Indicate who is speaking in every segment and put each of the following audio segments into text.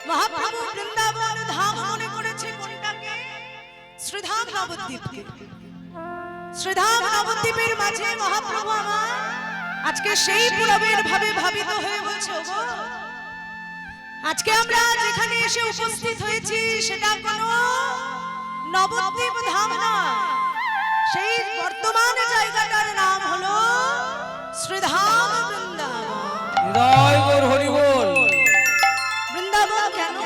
Speaker 1: মহাপ্রভু বৃন্দাবন ধাম মনে করেছে কোনটাকে? শ্রীধাম নবদ্বীপকে। শ্রীধাম নবদ্বীপের মাঝে মহাপ্রভু আমার আজকে সেই পুরবের ভাবে ভাবিত হয়ে বলছে, ওগো আজকে আমরা যেখানে এসে উপস্থিত হয়েছি সেটা কোনো নবদ্বীপ ধাম না, সেই বর্তমান জায়গাটার নাম হলো শ্রীধাম বৃন্দাবন।
Speaker 2: হৃদয় গৌর হরি বল।
Speaker 1: বৃন্দাবন কেন?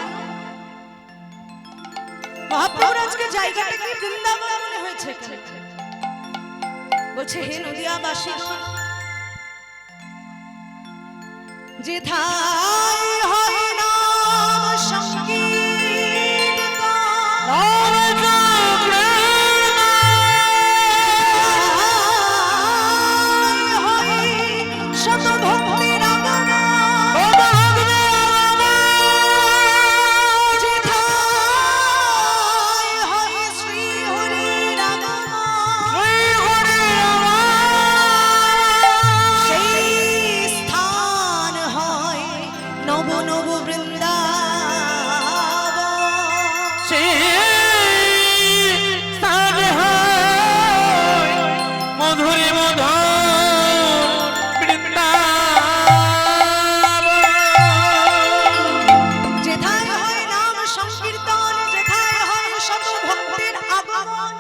Speaker 1: মহাপ্রভুর আজকে জায়গাটাকে বৃন্দাবন মনে হয়েছে কেন? বলছে, হে নদিয়াবাসী, যেথায় হয় নাম সংকীর্তন, হয় শতভক্তির আগমন, যেথায় হয় শ্রীহরির আগমন, সেই স্থান হয় নব নব বৃন্দাবন।
Speaker 2: মধুরী মধুর বৃন্দাবন,
Speaker 1: যেথায় হয় নাম সংকীর্তন, যেথায় হয় শত ভক্তের আগমন।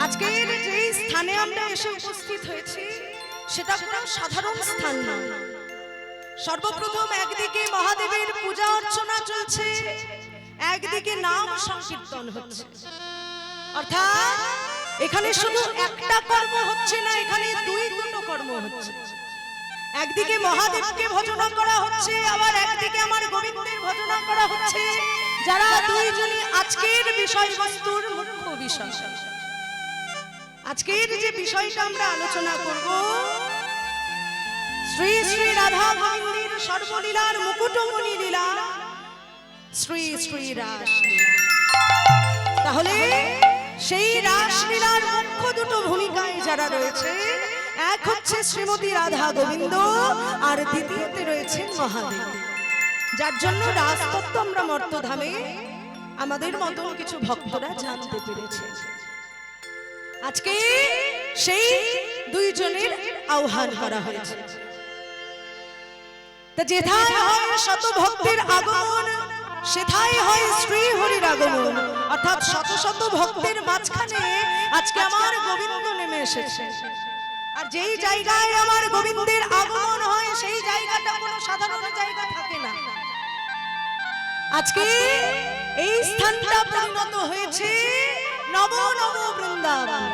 Speaker 1: আজকের যে স্থানে আমরা এসে উপস্থিত হয়েছি সেটা কোনো সাধারণ স্থান না। সর্বপ্রথম একদিকে মহাদেবের পূজা অর্চনা চলছে, একদিকে নাম সংকীর্তন হচ্ছে। অর্থাৎ এখানে শুধু একটা কর্ম হচ্ছে না, এখানে দুটো কর্ম হচ্ছে। একদিকে মহাদেবকে ভজনা করা হচ্ছে, আবার একদিকে আমার গোবিন্দের ভজনা করা হচ্ছে, যারা দুইজনই আজকের বিষয়বস্তুর মুখ্য বিষয়। আজকের যে বিষয়টা আমরা আলোচনা করব, শ্রী শ্রী রাধা গোবিন্দের সর্বলীলার মুকুটমণি লীলা, শ্রী শ্রী রাসলীলা। তাহলে সেই রাসলীলার মুখ্য দুটো ভূমিকায় যারা রয়েছে, এক হচ্ছে শ্রীমতী রাধা গোবিন্দ, আর দ্বিতীয়তে রয়েছেন মহাদেব, যার জন্য রাজতত্ত্ব আমরা মর্তধামে আমাদের মতন কিছু ভক্তরা জানতে পেরেছে। আজকে সেই দুইজনের আহ্বান করা হয়েছে। তা যেথায় হয় শত ভক্তের আগমন, সেথায় হয় শ্রী হরির আগমন। অর্থাৎ শত শত ভক্তের মাঝখানে আজকে আমার গোবিন্দ নেমে এসেছে। আর যেই জায়গায় আমার গোবিন্দের আগমন হয়, সেই জায়গাটা কোনো সাধারণ জায়গা থাকে না। আজকে এই স্থানটা পরিণত হয়েছে নব নব বৃন্দাবন।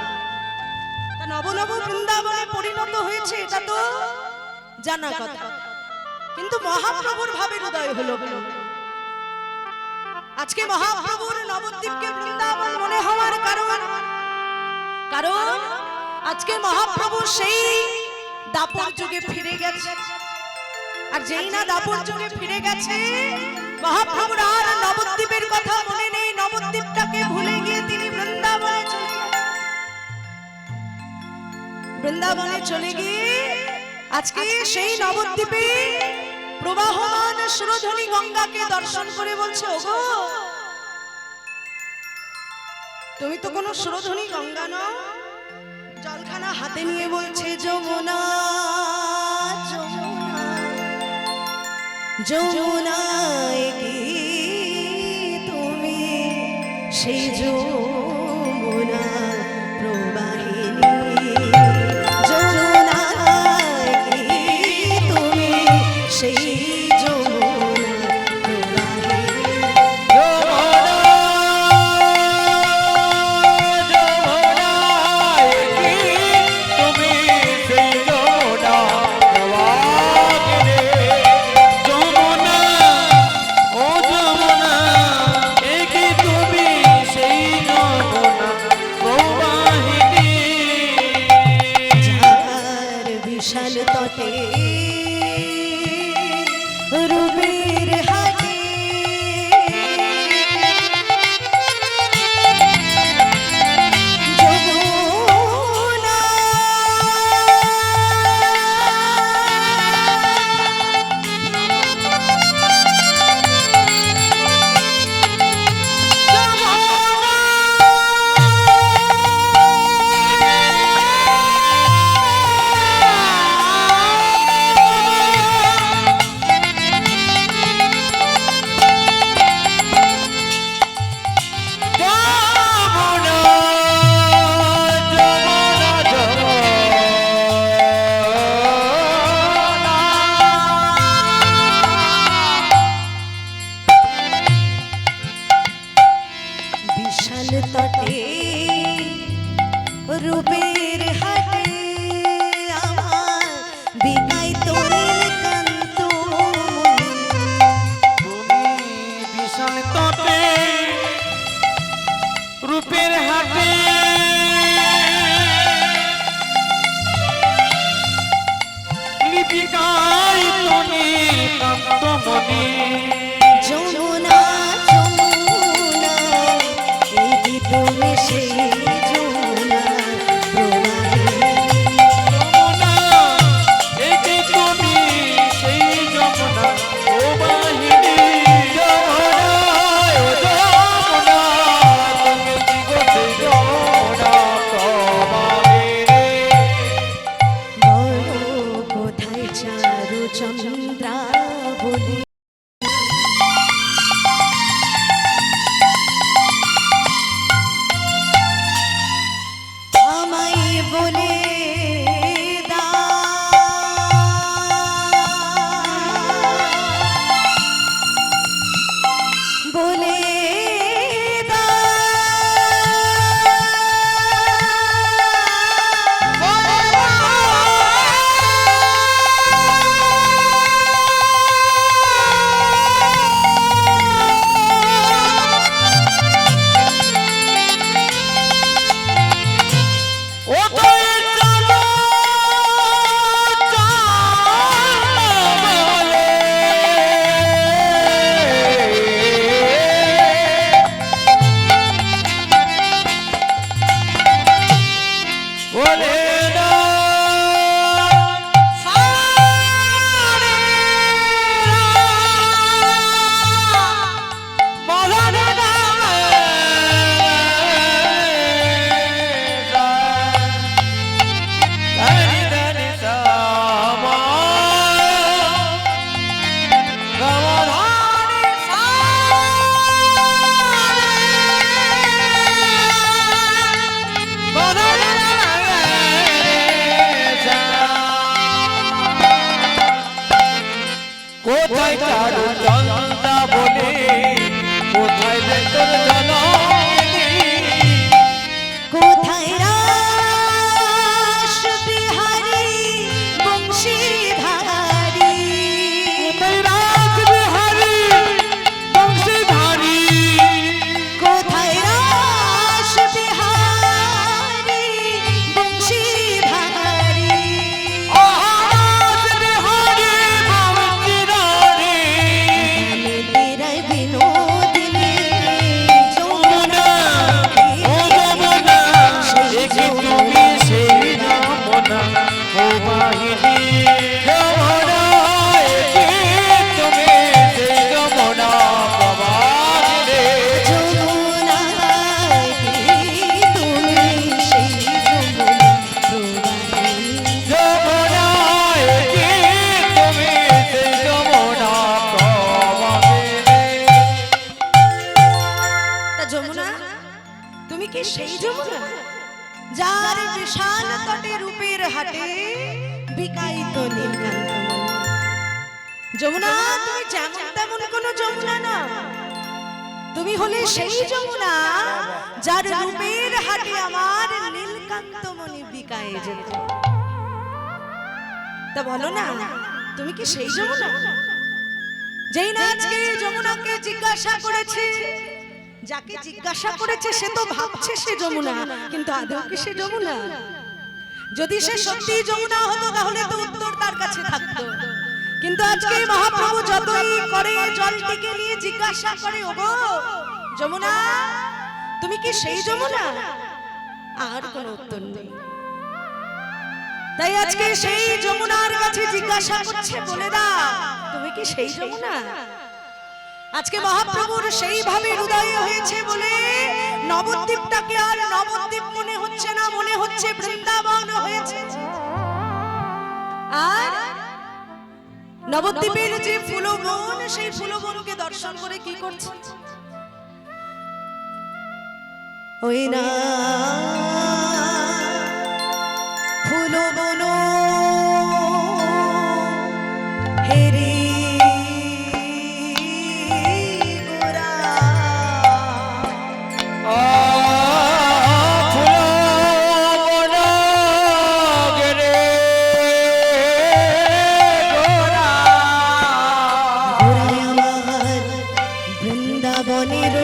Speaker 1: তা নব নব বৃন্দাবনে পরিণত হয়েছে এটা তো জানা কথা, কিন্তু মহাপ্রভুর ভাবের উদয় হলো। আজকে মহাপ্রভুর নবদ্বীপকে বৃন্দাবন মনে হওয়ার কারণ আজকে মহাপ্রভু সেই দাপর যুগে ফিরে গেছে। আর যেই না দাপর যুগে ফিরে গেছে, মহাপ্রভুর আর নবদ্বীপের কথা মনে নেই। নবদ্বীপটাকে ভুলে গিয়ে তিনি বৃন্দাবনে চলে গিয়ে আজকে সেই নবদ্বীপে প্রবাহমান সুরধনী গঙ্গাকে দর্শন করে বলছে, ওগো তুমি তো কোনো সুরধনী গঙ্গা নও। জলখানা হাতে নিয়ে বলছে, যমুনা যমুনা যমুনায় কি তুমি সেই যমুনা প্রবাহিনী, যমুনায় কি তুমি সেই বলি আমায় বলে বলে
Speaker 2: কোথায় চারু চন্দা বলে কোথায় রে তোর জননী
Speaker 1: কোথায় রাস বিহারী বংশীধারী
Speaker 2: কোথায় রাস বিহারী বংশীধারী
Speaker 1: কোথায় রাস বিহারী বংশীধারী
Speaker 2: রাস বিহারী বংশীধারী
Speaker 1: আমি তেরা বিনোদিনী
Speaker 2: যমুনা ও যমুনা দেখি তুমি সেই যমুনা ও বাহিনী যমুনা দেখি তুমি সেই যমুনা প্রবাহিনী
Speaker 1: যমুনায় তুমি সেই যমুনা প্রবাহিনী
Speaker 2: যমুনা দেখি তুমি সেই যমুনা প্রবাহিনী
Speaker 1: তা যমুনা তুমি কি সেই যমুনা যার বিশাল তটে রূপের হাটে বিকাইত নীলকান্তমণি? যমুনা তুমি যেমন তেমন কোন যমুনা না, তুমি হলে সেই যমুনা যার রূপের হাটে আমার নীলকান্তমণি বিকায়ে যেত। তা বলো না তুমি কি সেই যমুনা? যেই না আজকে যমুনাকে জিজ্ঞাসা করেছে, যাকে জিজ্ঞাসা করেছে সে তো ভাবছে সে যমুনা, কিন্তু আদৌ কি সে যমুনা? যদি সে সত্যি যমুনা হতো তাহলে তো উত্তর তার কাছে থাকতো, কিন্তু আজকে মহাপ্রভু যতই করে জলটিকে নিয়ে জিজ্ঞাসা করে, ওগো যমুনা তুমি কি সেই যমুনা? আর কোনো উত্তর নেই। তাই আজকে সেই যমুনার কাছে জিজ্ঞাসা করছে, বলে দাও তুমি কি সেই যমুনা? আজকে মহাপ্রভুর সেইভাবে হৃদয়ে হয়েছে বলে নবদ্বীপটাকে আর নবদ্বীপ মনে হচ্ছে না, মনে হচ্ছে বৃন্দাবন হয়েছে। আর নবদ্বীপের যে ফুলবন, সেই ফুলবনকে দর্শন করে কি করছে? ওই না ফুলবন হেরি বৃন্দাবনের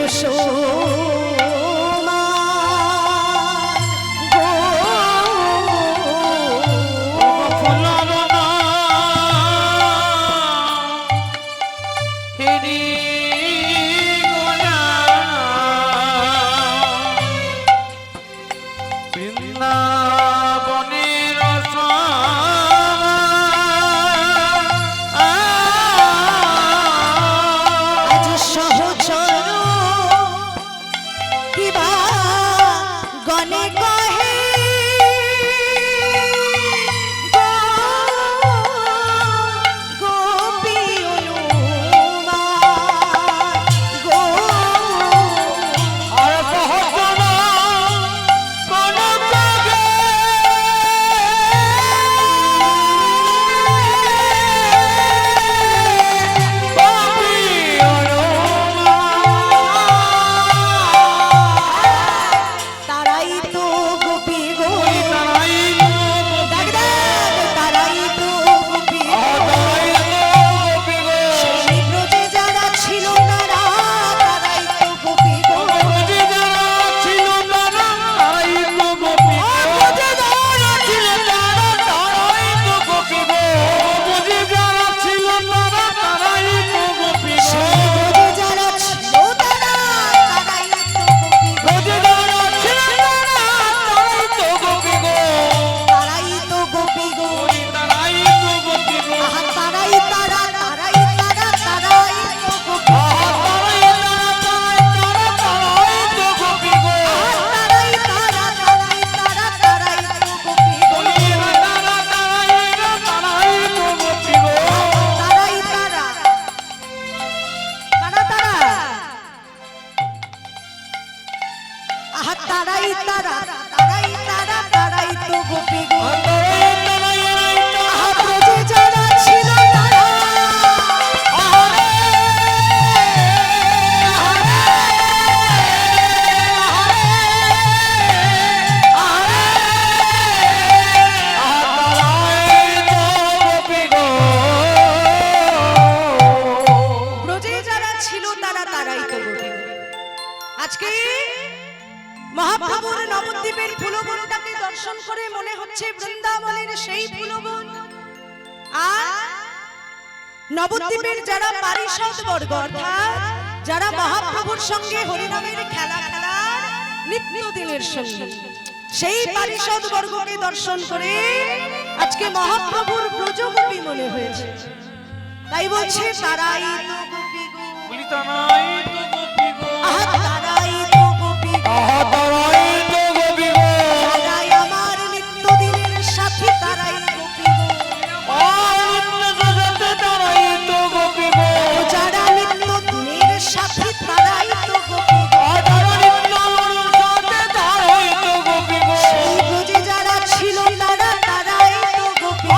Speaker 1: গোপী তারাই তারা তারাই তারা তারাই তো গোপী গো আহা ব্রজে যারা ছিল তারা ব্রজে যারা ছিল তারা তারাই তো গোপী গো। আজকে মহাপ্রভুর নবদ্বীপের ফুলবনটাকে দর্শন করে মনে হচ্ছে বৃন্দাবনের সেই ফুলবন। আর নবদ্বীপের যারা পারিষদ বর্গ অর্থাৎ যারা মহাপ্রভুর সঙ্গে হরিনামের খেলা খেলার নিত্যদিনের সঙ্গে সেই পারিষদ বর্গকে দর্শন করে আজকে মহাপ্রভুর ব্রজগোপী মনে হয়েছে। তাই বলছে তারাই তো গোপী গো
Speaker 2: বলি তারাই তো গোপী গো
Speaker 1: আহা তারাই তো গোপী গো
Speaker 2: আহা তারাই তো গোপী গো
Speaker 1: তারাই আমার নিত্যদিনের সাথী তারাই গোপী গো
Speaker 2: তারাই তো গোপী গো
Speaker 1: যারা নিত্যদিনের সাথী তারাই তো গোপী গো
Speaker 2: তারাই তো গোপী গো
Speaker 1: সেই ব্রজে যারা ছিল তারা তারাই তো গোপী গো।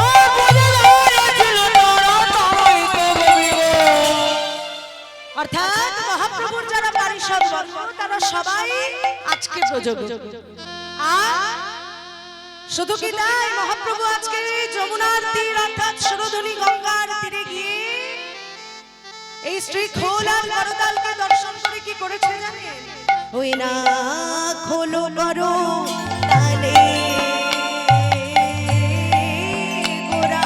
Speaker 1: অর্থাৎ মহাপ্রভুর যারা পারিষদ বর্গ তারা সবাই আজকে ব্রজগোপী। আর শুধু কি তাই, মহাপ্রভু আজকে যমুনার তীর অর্থাৎ সুরধনী গঙ্গার তীরে গিয়ে এই শ্রীখোল আর করতালকে দর্শন করে কি করেছে জানেন? ওই না খোলো করো তালে গোরা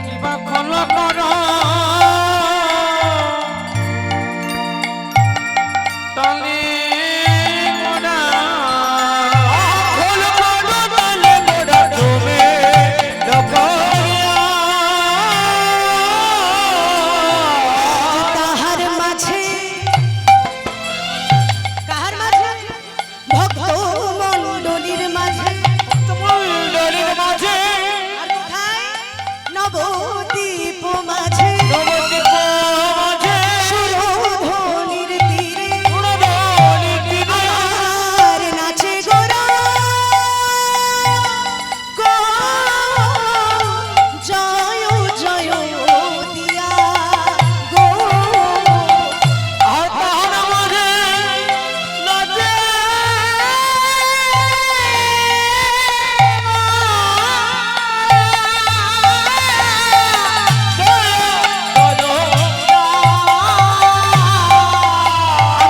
Speaker 2: কিবা খোল করো তালে মোরা খোল করো তালে মোরা তুমি লোকরিয়া
Speaker 1: তাহার মাঝে কাহার মাঝে ভক্ত মণ্ডলীর মাঝে
Speaker 2: মণ্ডলীর মাঝে
Speaker 1: আর কোথায় নবদ্বীপ মাঝে
Speaker 2: নবদ্বীপ মাঝে
Speaker 1: সুরধনীর তীরে
Speaker 2: সুরধনীর তীরে
Speaker 1: আর নাচে গোরা গো জয় জয় দিয়া গো
Speaker 2: আর তাহার মাঝে নাচে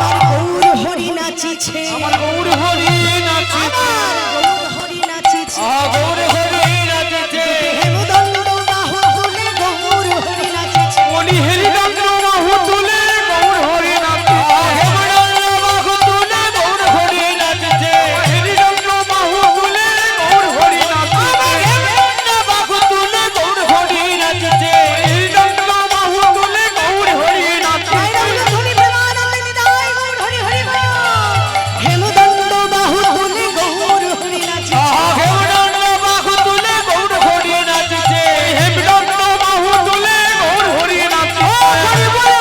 Speaker 1: আমার গৌর হরি নাচিছে
Speaker 2: আমার গৌর হরি নাচিছে
Speaker 1: আমার গৌর হরি নাচিছে
Speaker 2: গৌর হরি নাচিছে
Speaker 1: হেমদণ্ড বাহু তুলে গৌর হরি নাচিছে
Speaker 2: বলি হরিদন্দ্র বাহু তুলে গৌর হরি নাচিছে হেমদন্দ্র বাহু তুলে গৌর হরি নাচিছে হরিদন্দ্র বাহু তুলে গৌর হরি নাচিছে হেমদন্দ্র বাহু তুলে গৌর হরি নাচিছে হরিদন্দ্র বাহু তুলে গৌর হরি নাচিছে
Speaker 1: ধনি প্রেমানন্দে নিতাই গৌর হরি হরি বল হেমদণ্ড বাহু তুলে গৌর হরি নাচিছে
Speaker 2: হেমদন্দ্র বাহু তুলে গৌর হরি নাচিছে হেমদন্দ্র বাহু তুলে গৌর হরি নাচিছে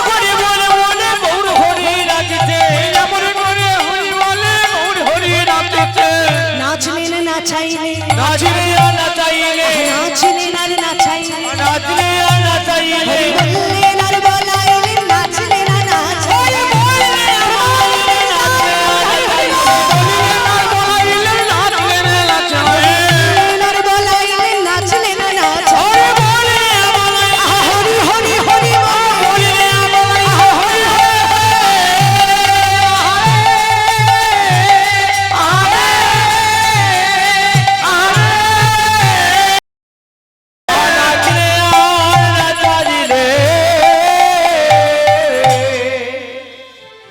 Speaker 2: হরি বলে বলে গৌর হরি নাচিছে এমন করে হরি বলে গৌর হরি নাচিছে
Speaker 1: নাচলেন নাচাইলে
Speaker 2: নাচিলে আর নাচাইলে
Speaker 1: নাচলেন আর নাচাইলে
Speaker 2: নাচলে আর নাচাইলে
Speaker 1: বললেন আর বলাইলেন নাচলেন আর নাচাইলে বললেন আর বলাইলেন নাচলেন আর নাচাইলে হরি হরি হরি বল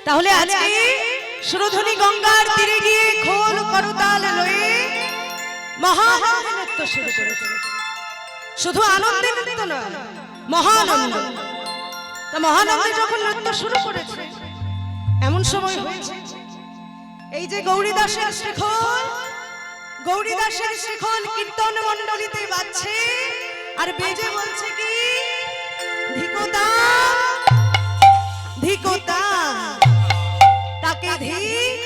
Speaker 1: তাহলে আজকে সুরধনী গঙ্গার তীরে গিয়ে খোল করতাল লয়ে মহানন্দ নৃত্য শুরু করেছে। শুধু আনন্দের নৃত্য নয়, মহানন্দ। তা মহানন্দে যখন নৃত্য শুরু করেছে এমন সময় হয়েছে এই যে গৌরীদাসের শ্রীখোল, গৌরীদাসের শ্রীখোল কীর্তন মণ্ডলীতে বাজছে আর বেজে বলছে কি ধিকোতা ধিকোতা তাকে ধিক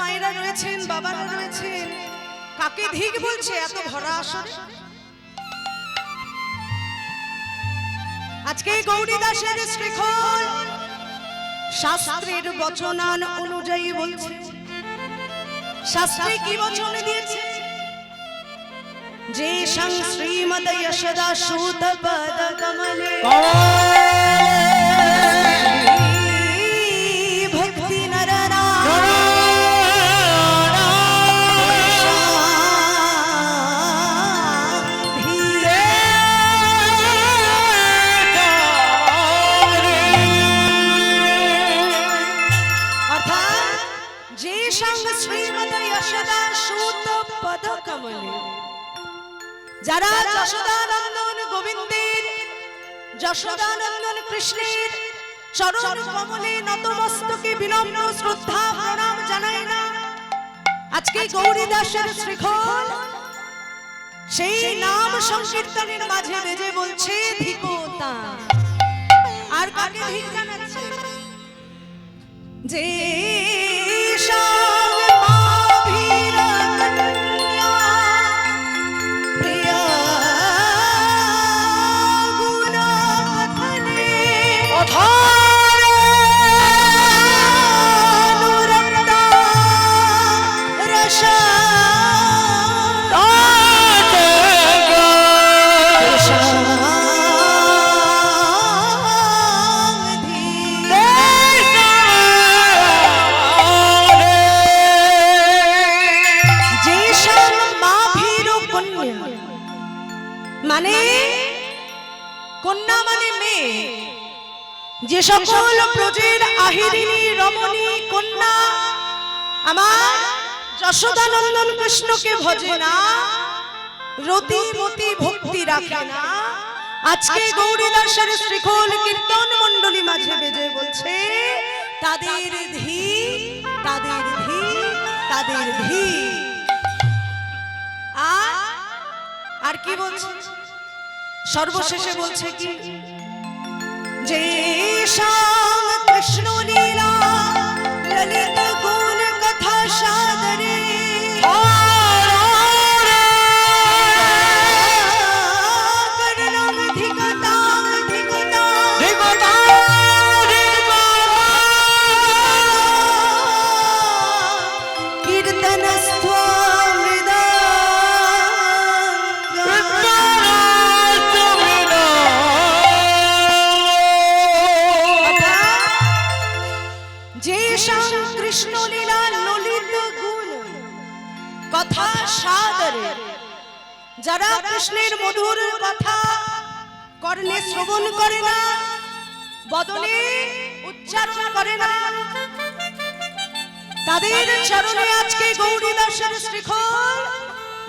Speaker 1: মায়েরা রয়েছেন, বাবারা রয়েছেন, কাকে ধিক বলছে এত ভরা আসরে? আজকে গৌরী দাসের শ্রীখল শাস্ত্রের বচনান অনুযায়ী বলছে। শাস্ত্রে কি বচন দিয়েছে? যে সং শ্রীমদ যশোদা সুত পদ কমলে ভক্তি নরনা যারা যশোদানন্দন গোবিন্দের, যশোদানন্দন কৃষ্ণের চরণ কমলে নতমস্তকে বিনম্র শ্রদ্ধা প্রণাম জানায় না, আজকে গৌরী দাসের শ্রীখল সেই নাম সংকীর্তনের মাঝে বেজে বলছে ধিকোতা। আর কাকে ধিক জানাচ্ছে? যে মানে কন্যা মানে মেয়ে, যে সকল ব্রজের আহিরিণী রমণী কন্যা আমার যশোদানন্দন কৃষ্ণকে ভজে না, রতিমতি ভক্তি রাখে না, আজকে গৌরী দাসের শ্রীখল কীর্তন মণ্ডলী মাঝে বেজে বলছে তাদের ধী, তাদের ধী, তাদের ধী। আর কি বলছে? সর্বশেষে বলছে কি? যে শ্যাম কৃষ্ণ লীলা ললিত গুণ কথা সাদরে কথা সাদরে, যারা কৃষ্ণের মধুর কথা কর্ণে শ্রবণ করে না, বদনে উচ্চারণ করে না, তাদের চরণে আজকে গৌরী দাসের শ্রীখল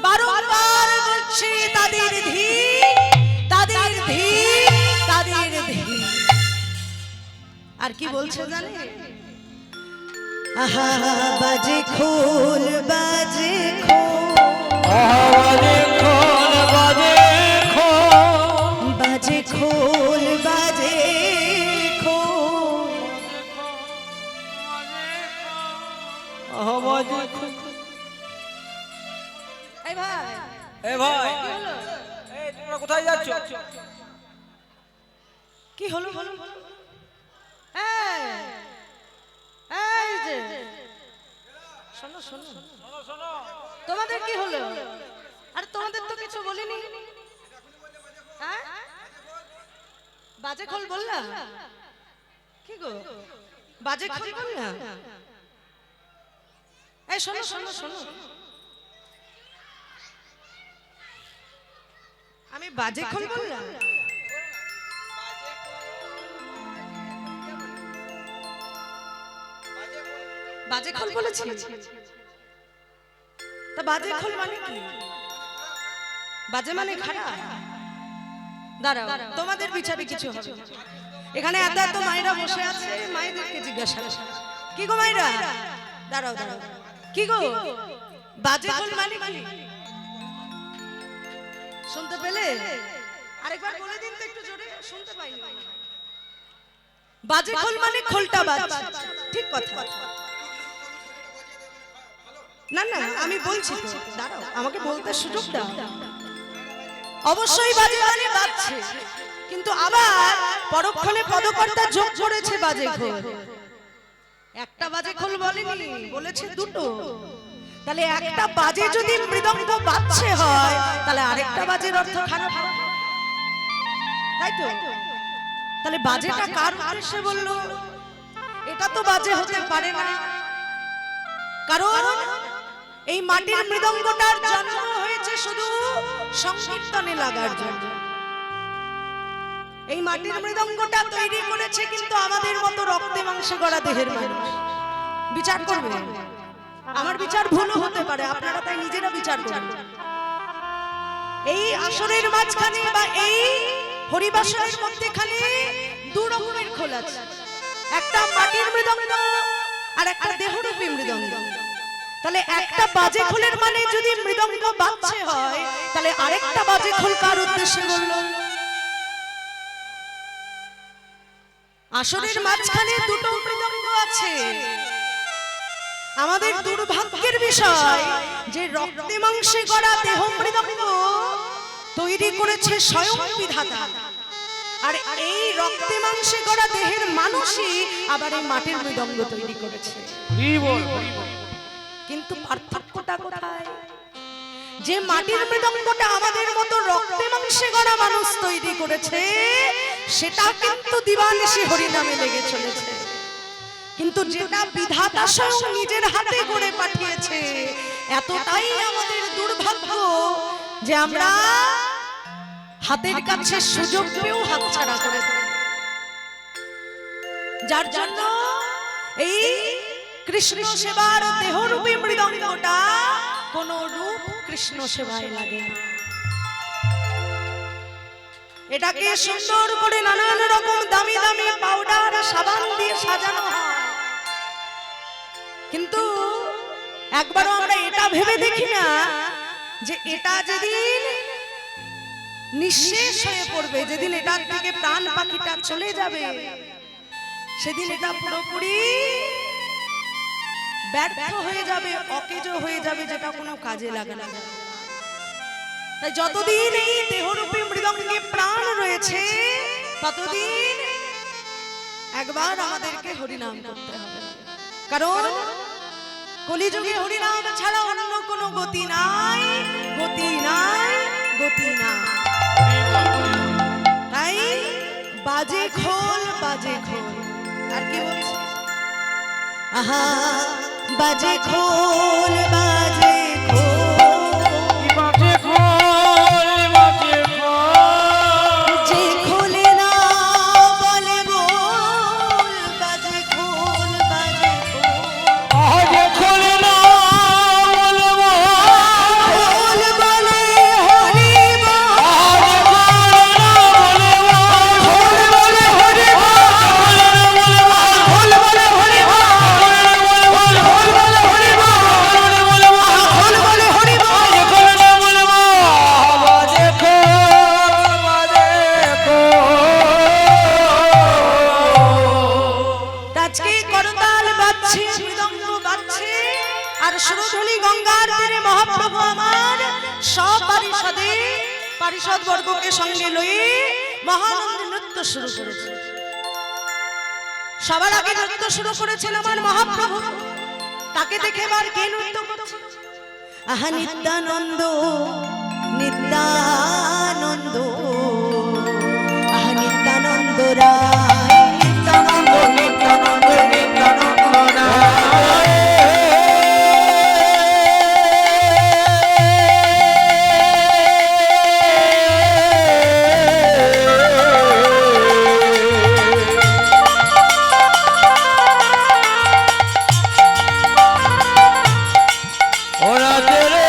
Speaker 1: বারবার বলছে তাদের ধী, তাদের ধী, তাদের ধী। আর কি বলছে জানে? আহা বাজে খোল, বাজে খোল,
Speaker 2: বাজে খোল, বাজে খোল,
Speaker 1: বাজে খোল, বাজে খোল,
Speaker 2: বাজে খোল।
Speaker 1: এই ভাই,
Speaker 2: এই ভাই, এই তোমরা কোথায় যাচ্ছ?
Speaker 1: কি হলো? এই যে শোনো শোনো
Speaker 2: শোনো,
Speaker 1: তোমাদের কি হলো? আর তোমাদের তো কিছু বলিনি। হ্যাঁ, বাজে খোল বললা? কি গো, বাজে খোল বললা? এই শোনো শোনো শোনো, আমি বাজে খোল বললাম? বাজে খোল বলেছি? তা বাজে খোল মানে কি? বাজে মানে খারাপ? দাঁড়াও, তোমাদের বিচারে কিছু হবে। এখানে এত এত মায়েরা বসে আছে, মায়েদেরকে জিজ্ঞাসা কি গো মায়েরা, দাঁড়াও দাঁড়াও, কি গো বাজে খোল মানে কি? শুনতে পেলে? আরেকবার বলে দিন তো একটু জোরে, শুনতে পাইনি। বাজে খোল মানে খোলটা বাজছে, ঠিক কথা। না না আমি বলছি তো, দাঁড়াও আমাকে বলতে সুযোগ দাও। অবশ্যই বাজে গানে বাজছে, কিন্তু আবার পরক্ষণে পদকর্তা যোগ করেছে বাজে খোল। একটা বাজে খোল বলেনি, বলেছে দুটো। তাহলে একটা বাজে যদি মৃদঙ্গ বাজছে হয়, তাহলে আরেকটা বাজের অর্থ খারাপ হয়, তাই তো? তাহলে বাজেটা কার উদ্দেশ্যে বললো? এটা তো বাজে হতে পারে না, কারণ এই মাটির মৃদঙ্গটার জন্ম হয়েছে শুধু সংকীর্তনে লাগার জন্য। এই মাটির মৃদঙ্গটা তৈরি করেছে কিন্তু আমাদের মতো রক্তে মাংসে গড়া দেহের মানুষ। বিচার করবে, আমার বিচার ভুলও হতে পারে, আপনারা তাই নিজেরা বিচার করবেন। এই আসরের মাঝখানে বা এই হরিবাসরের মধ্যেখানে দু রকমের খোল আছে, একটা মাটির মৃদঙ্গ আর একটা দেহরূপী মৃদঙ্গ। তাহলে একটা বাজে খোলের মানে যদি মৃদঙ্গ বাজছে হয়, তাহলে আরেকটা বাজে খোল কার উদ্দেশ্যে বললো? আসরের মাঝখানে দুটো মৃদঙ্গ আছে। আমাদের দুর্ভাগ্যের বিষয় যে রক্তে মাংসে গড়া দেহ মৃদঙ্গ তৈরি করেছে স্বয়ং বিধাতা, আর এই রক্তে মাংসে গড়া দেহের মানুষই আবার এই মাটির মৃদঙ্গ তৈরি করেছে। কিন্তু পার্থক্যটা কোথায়? যে মাটির মৃদঙ্গটা আমাদের মতো রক্তে মাংসে গড়া মানুষ তৈরি করেছে, সেটা কিন্তু দিবানিশি হরিনামে লেগে চলেছে। কিন্তু যেটা বিধাতা স্বয়ং নিজের হাতে করে পাঠিয়েছে, এতটাই আমাদের দুর্ভাগ্য যে আমরা হাতের কাছে সুযোগ পেয়েও হাতছাড়া করে দিই। যার জন্য এই কৃষ্ণ সেবার দেহরূপী মৃদঙ্গটা কোন রূপ কৃষ্ণ সেবায় লাগে না। এটাকে সুন্দর করে নানান রকম দামি দামি পাউডার সাবান দিয়ে সাজানো হয়, কিন্তু একবারও আমরা এটা ভেবে দেখি না যে এটা যেদিন নিঃশেষ হয়ে পড়বে, যেদিন এটার থেকে প্রাণ পাখিটা চলে যাবে, সেদিন এটা পুরোপুরি ব্যর্থ হয়ে যাবে, অকেজো হয়ে যাবে, যেটা কোনো কাজে লাগে না। তাই যতদিন এই দেহরূপী মৃদঙ্গে প্রাণ রয়েছে, ততদিন একবার আমাদেরকে হরিনাম করতে হবে, কারণ কলিযুগে হরিনাম ছাড়া অন্য কোনো গতি নাই, গতি নাই, গতি নাই। তাই বাজে খোল, বাজে খোল। আর কি বলছি? আহা বাজে খোল, বাজে খোল,
Speaker 2: বাজে খোল, বাজে খোল,
Speaker 1: যে খোলে না বলে বল, বাজে খোল, বাজে খোল,
Speaker 2: আজ খোল না বলবো,
Speaker 1: খোল বলে হরি বল,
Speaker 2: খোল বলে হরি বল,
Speaker 1: খোল বলে হরি বল,
Speaker 2: খোল বলে হরি বল,
Speaker 1: খোল বলে হরি বল।
Speaker 2: আজ খোল না বলবো, বাজে খোল, বাজে খোল।
Speaker 1: আজকে করতাল বাজছে, মৃদঙ্গ বাজছে, আর সুরধুলি গঙ্গার তীরে মহাপ্রভু আমার সব পারিষদ বর্গকে সঙ্গে লয়ে মহানন্দ নৃত্য শুরু করেছে। সবার আগে নৃত্য শুরু করেছেন আমার মহাপ্রভু, তাকে দেখে এবার কে নৃত্য করছে? আহা নিত্যানন্দ, নিত্যানন্দ, আহা নিত্যানন্দ রায়, নিত্যানন্দ, নিত্যানন্দ, নিত্যানন্দ রায়।
Speaker 2: ওরা তেরে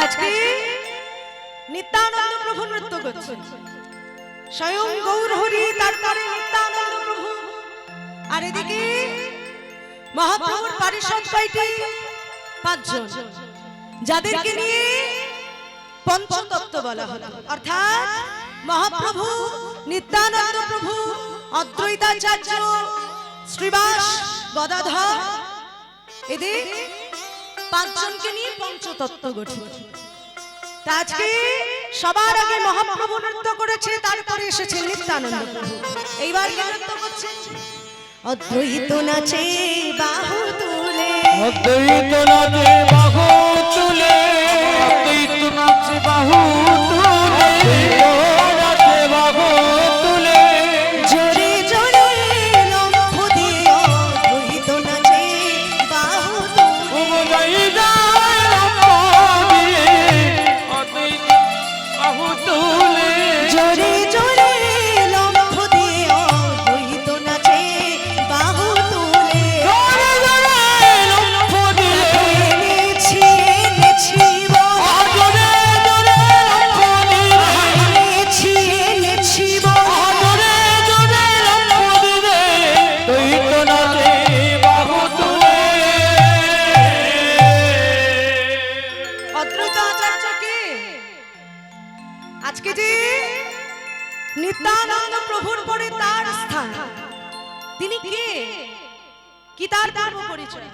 Speaker 1: আজকে নিত্যানন্দ প্রভু নৃত্য করছে, স্বয়ং গৌর হরি, তারপরে নিত্যানন্দ প্রভু, আর এদিকে মহাপ্রভুর পারিষদ কয়টি? 5 জন, যাদেরকে নিয়ে পঞ্চতত্ত্ব বলা হলো। অর্থাৎ মহাপ্রভু, নিত্যানন্দ প্রভু, অদ্বৈতাচার্য, শ্রীবাস, গদাধর, এদের 5 জনকে নিয়ে পঞ্চতত্ত্ব গঠিত। তা আজকে সবার আগে মহাপ্রভু নৃত্য করেছে, তারপরে এসেছে নিত্যানন্দ প্রভু। এইবার কি নৃত্য করছে? অদ্বৈত নাচে বাহু তুলে,
Speaker 2: অদ্বৈত নাচে বাহু তুলে, অদ্বৈত নাচে বাহু তুলে, নাচে বাহু তুলে,
Speaker 1: জোরে জোরে লম্ফ দিয়ে অদ্বৈত নাচে বাহু তুলে,
Speaker 2: উমজাই যায় লম্ফ দিয়ে, অদ্বৈত বাহু তুলে,
Speaker 1: জোরে জোরে লম্ফ দিয়ে অদ্বৈত নাচে বাহু তুলে,
Speaker 2: জোরে জোরে লম্ফ দিয়ে,
Speaker 1: এনেছি এনেছি বল,
Speaker 2: জোরে জোরে লম্ফ দিয়ে,
Speaker 1: এনেছি এনেছি বল,
Speaker 2: জোরে জোরে লম্ফ দিয়ে, অদ্বৈত নাচে বাহু তুলে।
Speaker 1: অদ্বৈত আচার্য কে? আজকে যে নিত্যানন্দ প্রভুর পরে তার স্থান, তিনি কে? কি তার পূর্ব পরিচয়?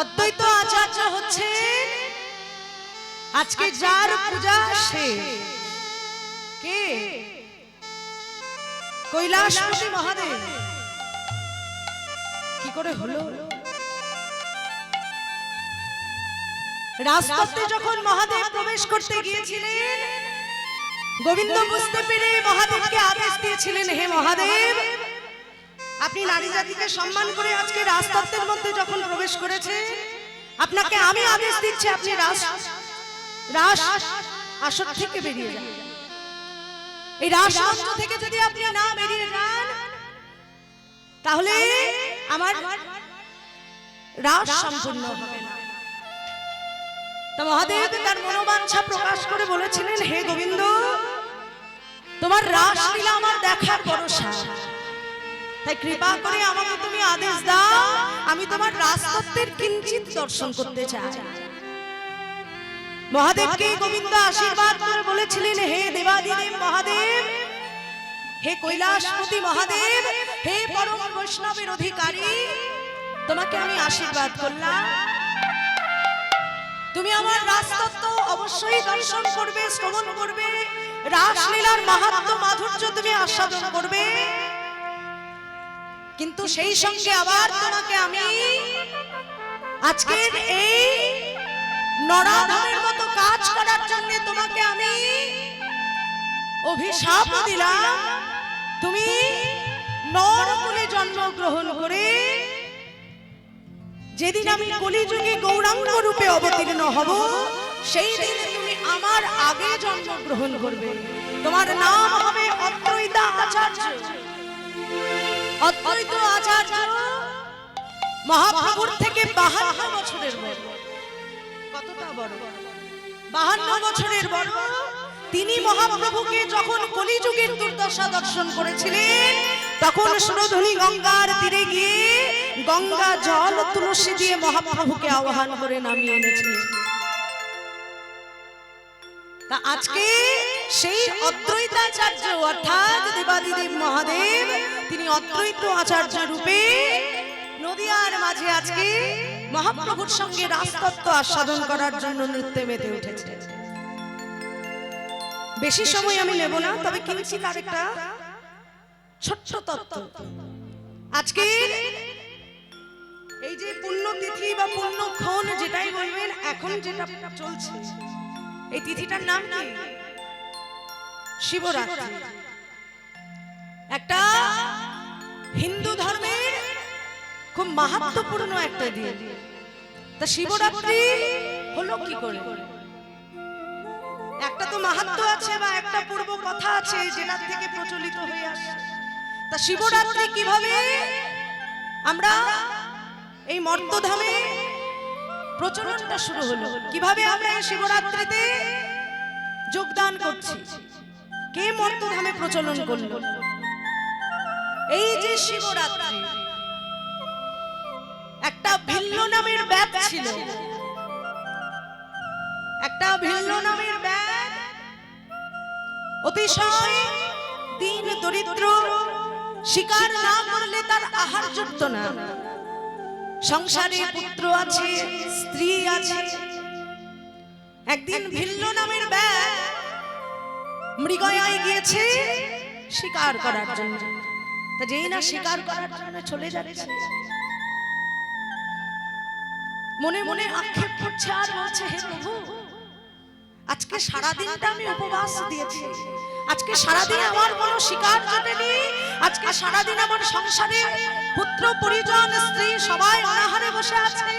Speaker 1: অদ্বৈত আচার্য হচ্ছে আজকে যার পূজা সে কে? কৈলাসপতি মহাদেব। কি করে হলো? রাজতত্ত্বে যখন মহাদেব প্রবেশ করতে গিয়েছিলেন, গোবিন্দ বুঝতে পেরে মহাদেবকে আদেশ দিয়েছিলেন, হে মহাদেব, আপনি নারী জাতিকে সম্মান করে আজকে রাজতত্ত্বের মধ্যে যখন প্রবেশ করেছে, আপনাকে আমি আদেশ দিচ্ছি, আপনি রাজ আসর থেকে বেরিয়ে যান। এই রাজমঞ্চ থেকে যদি আপনি না বেরিয়ে যান, তাহলে আমার রাজ সম্পূর্ণ হবে না। তো মহাদেব তার মনোবাঞ্ছা প্রকাশ করে বলেছিলেন, হে গোবিন্দ, তোমার রাসলীলা আমার দেখার ভরসা, তাই কৃপা করে আমাকে তুমি আদেশ দাও, আমি তোমার রাজতত্ত্বের কিঞ্চিত দর্শন করতে চাই। মহাদেবকে গোবিন্দ আশীর্বাদ করে বলেছিলেন, হে দেবাদিদেব মহাদেব, হে কৈলাসপতি মহাদেব, হে পরম বৈষ্ণবের অধিকারী, তোমাকে আমি আশীর্বাদ করলাম, তুমি আমার রাজতত্ত্ব অবশ্যই দর্শন করবে, শ্রবণ করবে, রাসলীলার মাহাত্ম্য মাধুর্য তুমি আস্বাদন করবে, কিন্তু সেই সঙ্গে আবার তোমাকে আমি আজকের এই নরাধমের মতো কাজ করার জন্য তোমাকে আমি অভিশাপ দিলাম, তুমি নরকুলে জন্মগ্রহণ করে যেদিন আমি কলিযুগে গৌরাঙ্গ রূপে অবতীর্ণ হব, সেই দিন তুমি আমার আগে জন্মগ্রহণ করবে, তোমার নাম হবে অদ্বৈত আচার্য। অদ্বৈত আচার্য মহাপ্রভুর থেকে 52 বছরের বড়। কতটা বড়? 52 বছরের বড়। তিনি মহাপ্রভুকে যখন কলিযুগের দুর্দশা দর্শন করেছিলেন, তখন সুরধুনী গঙ্গার তীরে গিয়ে গঙ্গা জল তুলসী দিয়ে মহাপ্রভুকে আহ্বান করে নামিয়ে এনেছিলেন। তা আজকে সেই অদ্বৈতাচার্য অর্থাৎ দেবাদিদেব মহাদেব, তিনি অদ্বৈত আচার্য রূপে নদিয়ার মাঝে আজকে মহাপ্রভুর সঙ্গে রাজতত্ত্ব আস্বাদন করার জন্য নৃত্যে মেতে উঠেছে। বেশি সময় আমি নেব না, তবে কিঞ্চিত আরেকটা ছোট্ট তত্ত্ব। আজকে এই যে পুণ্যতিথি বা পুণ্যক্ষণ যেটাই বলবেন, এখন যেটা চলছে, এই তিথিটার নাম কি? শিবরাত্রি। একটা হিন্দু ধর্মের খুব মাহাত্ম্যপূর্ণ একটা দিন। তা শিবরাত্রি হলো কি করে? একটা তো মাহাত্ম্য আছে বা একটা পূর্ব কথা আছে যেটা থেকে প্রচলিত হয়ে আসছে। তা শিবরাত্রি কিভাবে আমরা এই মর্তধামে প্রচলনটা শুরু হলো। কিভাবে আমরা এই শিবরাত্রিতে যোগদান করছি, কে মর্তধামে প্রচলন করলো? এই যে শিবরাত্রি, একটা ভিন্ন নামের ব্যাপ ছিল, একটা ভিন্ন নামের ব্যাপ। অতিশয় দিন দরিদ্র, শিকার না করলে তার আহার জুটত না। সংসারে পুত্র আছে, স্ত্রী আছে। একদিন ভিন্ন নামের ব্যাপ মৃগয়ায় গিয়েছে শিকার করার জন্য। তা যেই না শিকার করার জন্য চলে যাচ্ছে, মনে মনে আক্ষেপ করছে আর বলছে, হে প্রভু, আজকে সারাদিনটা আমি উপবাস দিয়েছি, আজকে সারাদিন আমার কোনো শিকার জোটেনি, আজকে সারাদিন আমার সংসারে পুত্র পরিজন স্ত্রী সবাই অনাহারে বসে আছে,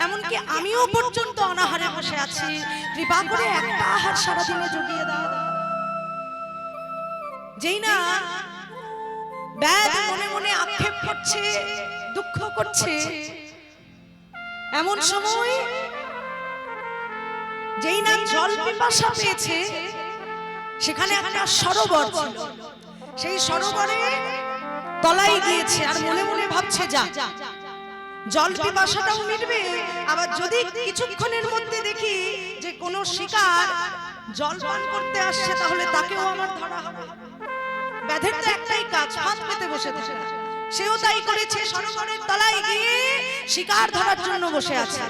Speaker 1: এমনকি আমিও পর্যন্ত অনাহারে বসে আছি, কৃপা করে একটা আহার সারাদিনে জুগিয়ে দাও। যেই না ব্যাধ মনে মনে আক্ষেপ করছে, দুঃখ করছে, এমন সময় যেই না জল পিপাসা পেয়েছে, সেখানে একটা সরোবর ছিল, সেই সরোবরে তলায় গিয়েছে আর মনে মনে ভাবছে, যা জল পিপাসাটাও মিটবে, আবার যদি কিছুক্ষণের মধ্যে দেখি যে কোনো শিকার জল পান করতে আসছে, তাহলে তাকেও আমার ধরা হবে। ব্যাধের তো একটাই কাজ, ফাঁদ পেতে বসে থাকে। সেও তাই করেছে, সরোবরের তলায় গিয়ে শিকার ধরার জন্য বসে আছে।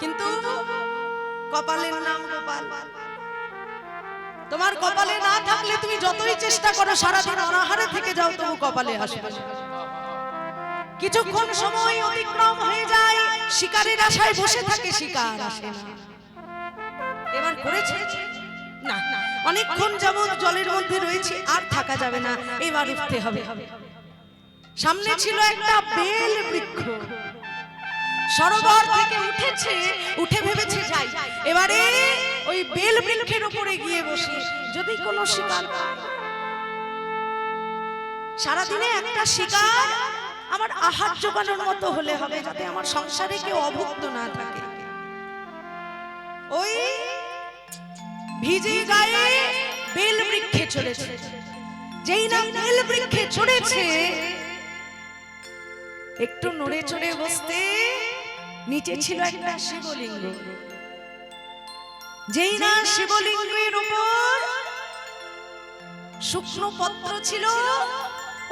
Speaker 1: কিন্তু কপালের নাম গোপাল। তোমার কপালে না থাকলে তুমি যতই চেষ্টা করো সারাদিন অনাহারে থেকে যাও, তবু কপালে আসবে না। কিছুক্ষণ সময় অতিক্রম হয়ে যায়, শিকারের আশায় বসে থাকে, শিকার আসে না। এবার করেছে না, অনেকক্ষণ যাবত জলের মধ্যে রয়েছে, আর থাকা যাবে না, এবার উঠতে হবে। সামনে ছিল একটা বেল বৃক্ষ, সরোবর থেকে উঠেছে, উঠে ভেবেছে যাই, এবারে ওই বেল বৃক্ষের উপরে গিয়ে বসে যদি কোনো শিকার, সারাদিনে একটা শিকার আমার আহার জোগানোর মতো হলে হবে, যাতে আমার সংসারে কেউ অভুক্ত না থাকে। ওই ভিজে গায়ে বেল বৃক্ষে চড়েছে। যেই না বেল বৃক্ষে চড়েছে, একটু নড়ে চড়ে বসতে, নিচে ছিল একটা শিবলিঙ্গ। যেই না শিবলিঙ্গের উপর শুকনো পত্র ছিল,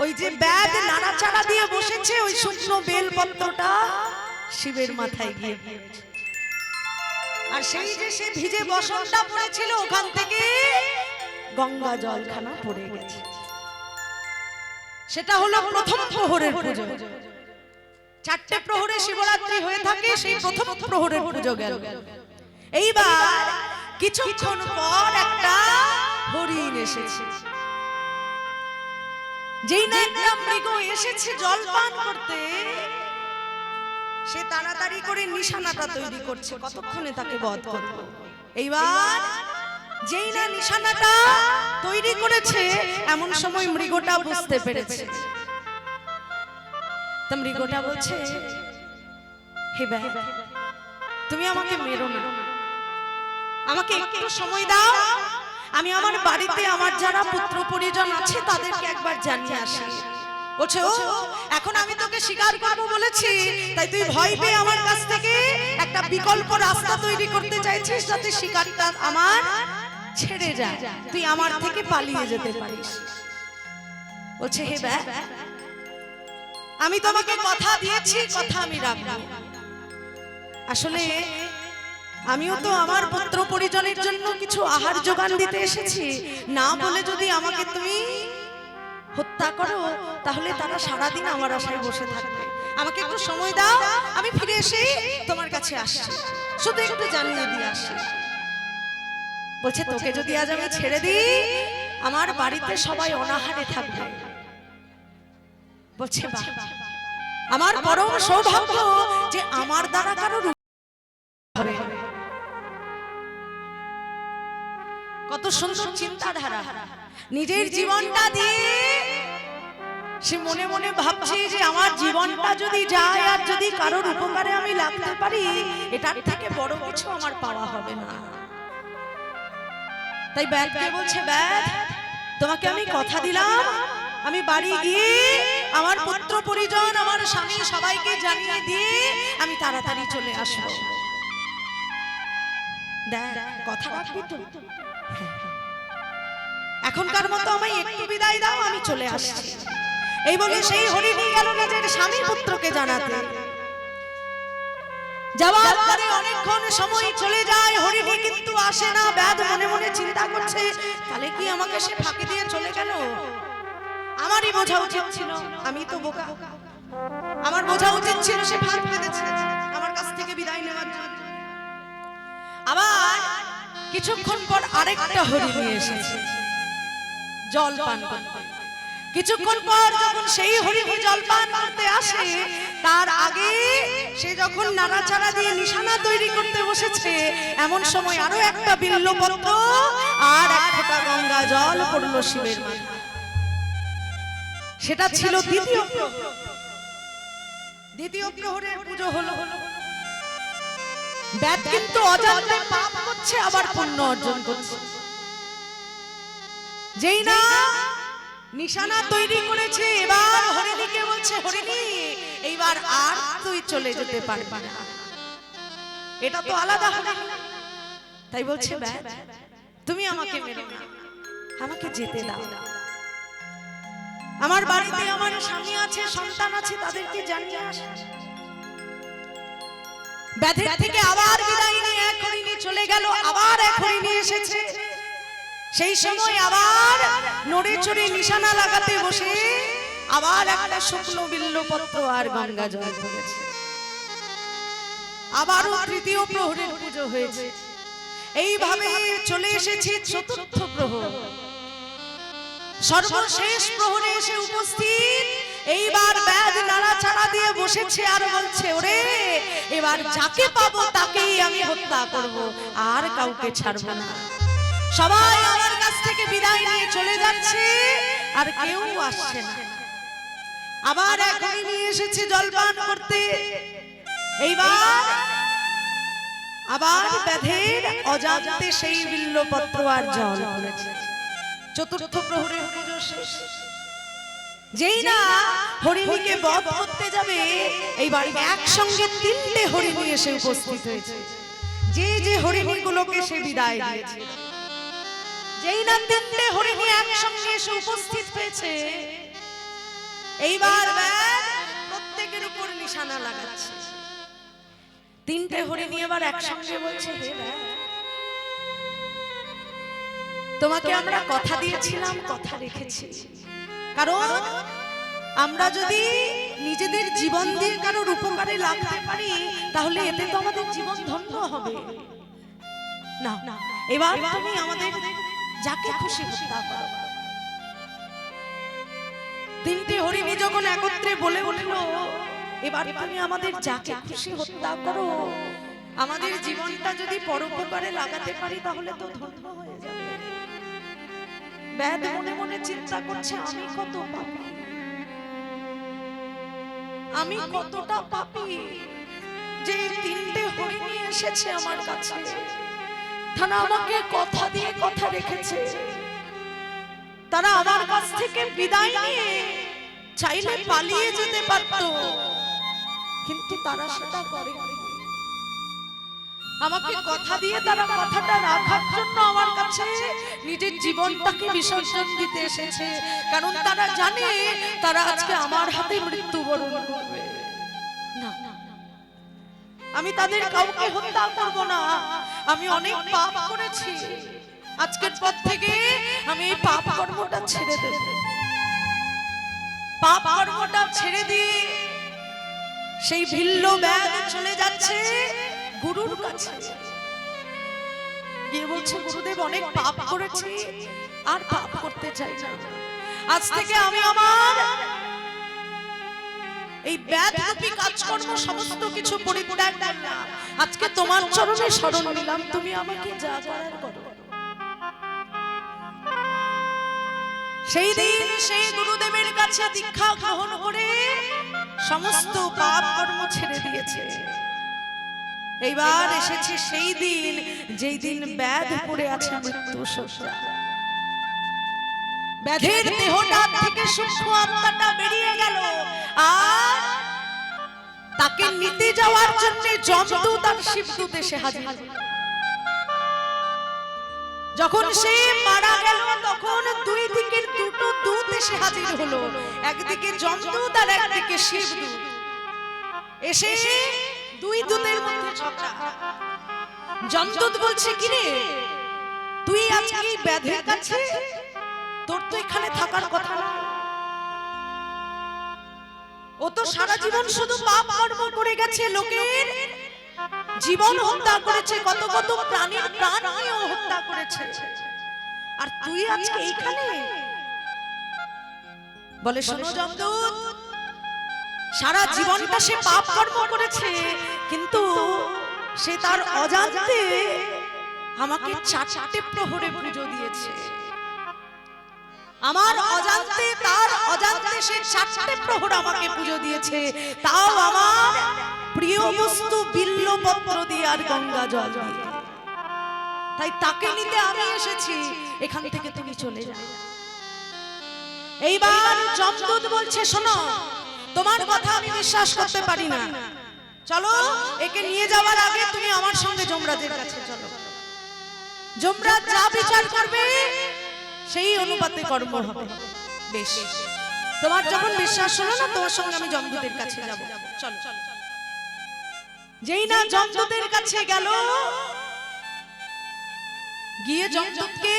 Speaker 1: ওই যে ব্যাধ নাড়াচাড়া দিয়ে বসেছে, ওই শুকনো বেল পত্রটা শিবের মাথায় গিয়ে পড়েছে। আর সেই যে সে ভিজে বসনটা পড়েছিল, ওখান থেকে গঙ্গা জলখানা পড়ে গেছে। সেটা হলো প্রথম প্রহরের পুজো। 4টে প্রহরে শিবরাত্রি হয়ে থাকে, সেই প্রথম প্রহরের পুজো গেল। এইবার কিছুক্ষণ পর একটা হরিণ এসেছে। যেই না একটা মৃগ এসেছে জল পান করতে, সে তাড়াতাড়ি করে নিশানাটা তৈরি করছে, কতক্ষণে তাকে বধ করবে। এইবার যেই না নিশানাটা তৈরি করেছে, এমন সময় মৃগটা বুঝতে পেরেছে। তা মৃগটা বলছে, হে ব্যাধ, তুমি আমাকে মেরো না, আমাকে একটু সময় দাও, আমি আমার বাড়িতে আমার যারা পুত্র পরিজন আছে তাদেরকে একবার জানিয়ে আসি। বলছে, ও এখন আমি তোকে শিকার করবো বলেছি, তাই তুই ভয় পেয়ে আমার কাছ থেকে একটা বিকল্প রাস্তা তৈরি করতে চাইছিস, যাতে শিকারটা আমার ছেড়ে যায়, তুই আমার থেকে পালিয়ে যেতে পারিস। বলছে, হে ব্যাধ, আমি তোমাকে কথা দিয়েছি, কথা আমি রাখবো। আসলে আমিও তো আমার পুত্র পরিজনের জন্য কিছু আহার জোগান দিতে এসেছি, না বলে যদি আমাকে তুমি হত্যা করো, তাহলে তারা সারাদিন আমার আশায় বসে থাকবে। আমাকে একটু সময় দাও, আমি ফিরে এসে তোমার কাছে আসছি, শুধু একটু জানিয়ে দিয়ে আসছি। বলছে, তোকে যদি আজ আমি ছেড়ে দিই, আমার বাড়িতে সবাই অনাহারে থাকবে। বলছে, বাহ, আমার পরম সৌভাগ্য যে আমার দ্বারা কারোর হবে। কত সুন্দর চিন্তাধারা, নিজের জীবনটা দিয়ে সে মনে মনে ভাবছে যে আমার জীবনটা যদি যায় আর যদি কারোর উপকারে আমি লাগতে পারি, এটার থেকে বড় কিছু আমার পাওয়া হবে না। তাই ব্যাধকে বলছে, ব্যাধ তোমাকে আমি কথা দিলাম, আমি বাড়ি গিয়ে আমার পুত্র পরিজন, আমার স্বামী সবাইকে জানিয়ে দিয়ে আমি তাড়াতাড়ি চলে আসবো। দেখ কথা রাখবি তো? এখনকার মতো আমায় একটু বিদায় দাও, আমি চলে আসছি। এই বলে সেই হরিণী গেল নিজের স্বামী পুত্রকে জানাতে। যাওয়ার পরে অনেকক্ষণ সময় চলে যায়, হরিণী কিন্তু আসে না। ব্যাধ মনে মনে চিন্তা করছে, তাহলে কি আমাকে সে ফাঁকি দিয়ে চলে গেল? আমারই বোঝা উচিত ছিল, আমি তো বোকা। আমার বোঝা উচিত ছিল সে ফাঁক পেতেছে আমার কাছ থেকে বিদায় নেওয়ার জন্য। আবার কিছুক্ষণ পর আরেকটা হরিণী এসেছে জল পান করতে। কিছুক্ষণ পর যখন সেই হরিণী জল পান করতে আসে, তার আগে সে যখন নাড়াচাড়া দিয়ে নিশানা তৈরি করতে বসেছে, এমন সময় আরো একটা বিল্বপত্র আর এক ফোঁটা গঙ্গা জল পড়ল শিবের মাথায়। সেটা ছিল দ্বিতীয় প্রহর। দ্বিতীয় প্রহরের পুজো হলো। ব্যাধ কিন্তু অজান্তে পাপ করছে আবার পুণ্য অর্জন করছে। যেই না নিশানা তৈরি করেছে, এবার হরিণীকে বলছে, হরিণী এইবার আর তুই চলে যেতে পারবি না, এটা তো আলাদা হরিণী। তাই বলছে, ব্যাধ তুমি আমাকে মেরে নাও, আমাকে যেতে দাও। আমার বাড়িতে আমার স্বামী আছে, সন্তান আছে, তাদেরকে জানিয়ে আসে। ব্যাধের থেকে আবার বিদায় নিয়ে এক হরিণী চলে গেল। আবার এক হরিণী এসেছে। সেই সময় আবার নড়ে চড়ে নিশানা লাগাতে বসে আবার একটা শুকনো বিল্বপত্র আর গঙ্গা জল পড়েছে। আবারও তৃতীয় প্রহরের পুজো হয়েছে। এইভাবে চলে এসেছে চতুর্থ প্রহর। সর্বশেষ প্রহরে এসে উপস্থিত। এইবার ব্যাধ নাড়াচাড়া দিয়ে বসেছে আর বলছে, ওরে এবার যাকে পাবো তাকেই আমি হত্যা করব, আর কাউকে ছাড়বো না। সবাই আমার কাছ থেকে বিদায় নিয়ে চলে যাচ্ছে আর কেউ আসছে না। আবার এক হরিণী এসেছে জলপান করতে। এইবার আবার ব্যাধের অজান্তে সেই বিল্বপত্র আর জল পড়েছে। চতুর্থ প্রহরের পুজো শেষ। যেই না হরিণীকে বধ করতে যাবে, এইবার একসঙ্গে তিনটে হরিণী এসে উপস্থিত হয়েছে। যে যে হরিণীগুলোকে সে বিদায় দিয়েছে, যেই না তিনটে হরিণী একসঙ্গে এসে উপস্থিত হয়েছে, এইবার প্রত্যেকের উপর নিশানা লাগাচ্ছে। তিনটে হরিণী এবার একসঙ্গে বলছে, হে ব্যাধ তোমাকে আমরা কথা দিয়েছিলাম, কথা রেখেছি। কারণ আমরা যদি নিজেদের জীবন দিয়ে কারোর উপকারে লাগতে পারি, তাহলে এতে তো আমাদের জীবন ধন্য হবে না। এবার তুমি আমাদের যাকে খুশি হত্যা করো। তিনটে হরিণী যখন একত্রে বলে উঠল, এবার তুমি আমাদের যাকে খুশি হত্যা করো, আমাদের জীবনটা যদি পরোপকারে লাগাতে পারি তাহলে তো ধন্য হয়ে যাবে। ব্যাধ মনে মনে চিন্তা করছে, আমি কত পাপী, আমি কতটা পাপী যে তিনটে হরিণী এসেছে আমার কাছে, তারা আমাকে কথা দিয়ে কথা রেখেছে। তারা আমার কাছ থেকে বিদায় নিয়ে চাইলে পালিয়ে যেতে পারত, কিন্তু তারা সেটা করেনি। আমাকে কথা দিয়ে তারা কথাটা রাখার জন্য আমার কাছে নিজের জীবনটাকে বিসর্জন দিতে এসেছে। কারণ তারা জানে তারা আজকে আমার হাতে মৃত্যুবরণ করবে। না, আমি তাদের কাউকে হত্যা করব না। আমি অনেক পাপ করেছি, আজকের পর থেকে আমি এই পাপ কর্মটা ছেড়ে দেব। পাপ কর্মটা ছেড়ে দিয়ে সেই ভিল্ল ব্যাধ চলে যাচ্ছে গুরুর কাছে। গিয়ে বলছে, গুরুদেব অনেক পাপ করেছি, আর পাপ করতে চাই না। আজ থেকে আমি আমার এই ব্যাধরূপী কাজকর্ম সমস্ত কিছু পরিত্যাগ করলাম। আজকে তোমার চরণে শরণ নিলাম, তুমি আমাকে যা করার করো। সেই দিন সেই গুরুদেবের কাছে দীক্ষা গ্রহণ করে সমস্ত পাপ কর্ম ছেড়ে দিয়েছে। এইবার এসেছে সেই দিন যেই দিন ব্যাধ পড়ে আছে মৃত্যু শয্যা। ব্যাধের দেহটা থেকে সূক্ষ্ম আত্মাটা বেরিয়ে গেল, আর তাকে নিতে যাওয়ার জন্য যমদূত আর শিবদূত এসে হাজির। যখন সে মারা গেল তখন দুই দিকের দুটো দূত এসে হাজির হলো, একদিকে যমদূত আর একদিকে শিবদূত। এসে দুই দূতের মধ্যে ঝগড়া। যমদূত বলছে, কি রে তুই আজকে এই ব্যাধের কাছে, তোর তো এখানে থাকার কথা না। ও তো সারা জীবন শুধু পাপ কর্ম করে গেছে, লোকের জীবন হত্যা করেছে, কত কত প্রাণীর প্রাণ নিয়েও হত্যা করেছে, আর তুই আজকে এইখানে। বলে, শোনো যমদূত, সারা জীবনটা সে পাপ কর্ম করেছে, কিন্তু সে তার অজান্তে আমাকে 4টে প্রহরে পুজো দিয়েছে। আমার অজান্তে, তার অজান্তে সে 4টে প্রহর আমাকে পুজো দিয়েছে, তাও আমার প্রিয় বস্তু বিল্লপত্র দিয়ে আর গঙ্গা জল দিয়ে। তাই তাকে নিতে আমি এসেছি, এখান থেকে তুমি চলে যাও। এইবার যমদূত বলছে, শোনো, তোমার কথা আমি বিশ্বাস করতে পারি না, চলো একে নিয়ে যাওয়ার আগে তুমি আমার সঙ্গে যমরাজের কাছে চলো। যমরাজ যা বিচার করবে সেই অনুপাতে কর্ম হবে। বেশ, তোমার যখন বিশ্বাস হলো না, তোমার সঙ্গে আমি যমদূতের কাছে যাব, চলো। যেই না যমদূতের কাছে গেল, গিয়ে যমদূতকে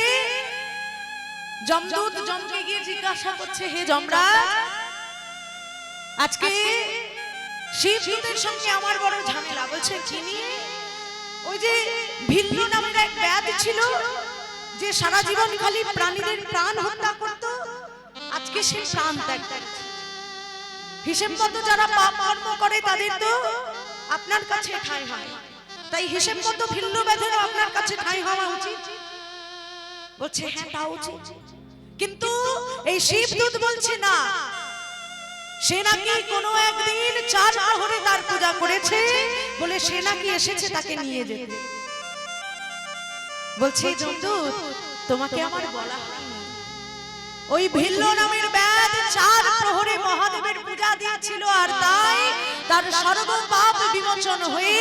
Speaker 1: যমকে গিয়ে জিজ্ঞাসা করছে, হে যমরাজ, আজকে শিবদূতের সঙ্গে আমার বড় ঝামেলা। বলছে, কি নিয়ে? ওই যে ভিল্ল নামের এক ব্যাধ ছিল, যে সারা জীবন খালি প্রাণীদের প্রাণ হত্যা করত, আজকে সে প্রাণ ত্যাগ করেছে। হিসেব মতো যারা পাপ কর্ম করে তাদের তো আপনার কাছে ঠাঁই হয়, তাই হিসেব মতো ভিল্ল ব্যাধেরও আপনার কাছে ঠাঁই হওয়া উচিত। বলছে, হ্যাঁ তা উচিত, কিন্তু এই শিবদূত বলছে না, সে নাকি কোনো একদিন 4 প্রহরে তার পূজা করেছে, বলে সে নাকি এসেছে তাকে নিয়ে যেতে। বলছে, যমদূত, তোমাকে আমার বলা হয়নি, ওই ভিল্ল নামের ব্যাধ 4 প্রহরে মহাদেবের পূজা দিয়েছিল, আর তাই তার সর্ব পাপ বিমোচন হয়ে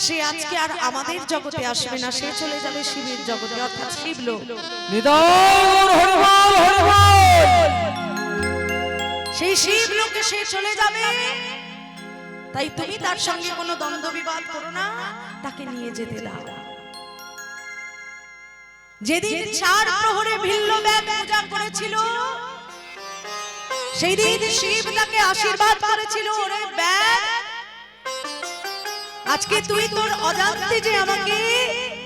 Speaker 1: সে আজকে আর আমাদের জগতে আসবে না, সে চলে যাবে শিবের জগতে, অর্থাৎ শিবলোক। সেই শিবলোকে সে চলে যাবে, তাই তুমি তার সঙ্গে কোনো দ্বন্দ্ব বিবাদ করো না, তাকে নিয়ে যেতে দাও। যেদিন 4 প্রহরে ভিল্ল ব্যাধ পূজা করেছিল, সেই দিন শিব তাকে আশীর্বাদ করেছিল, ওরে ব্যাধ, আজকে তুই তোর অজান্তে যে আমাকে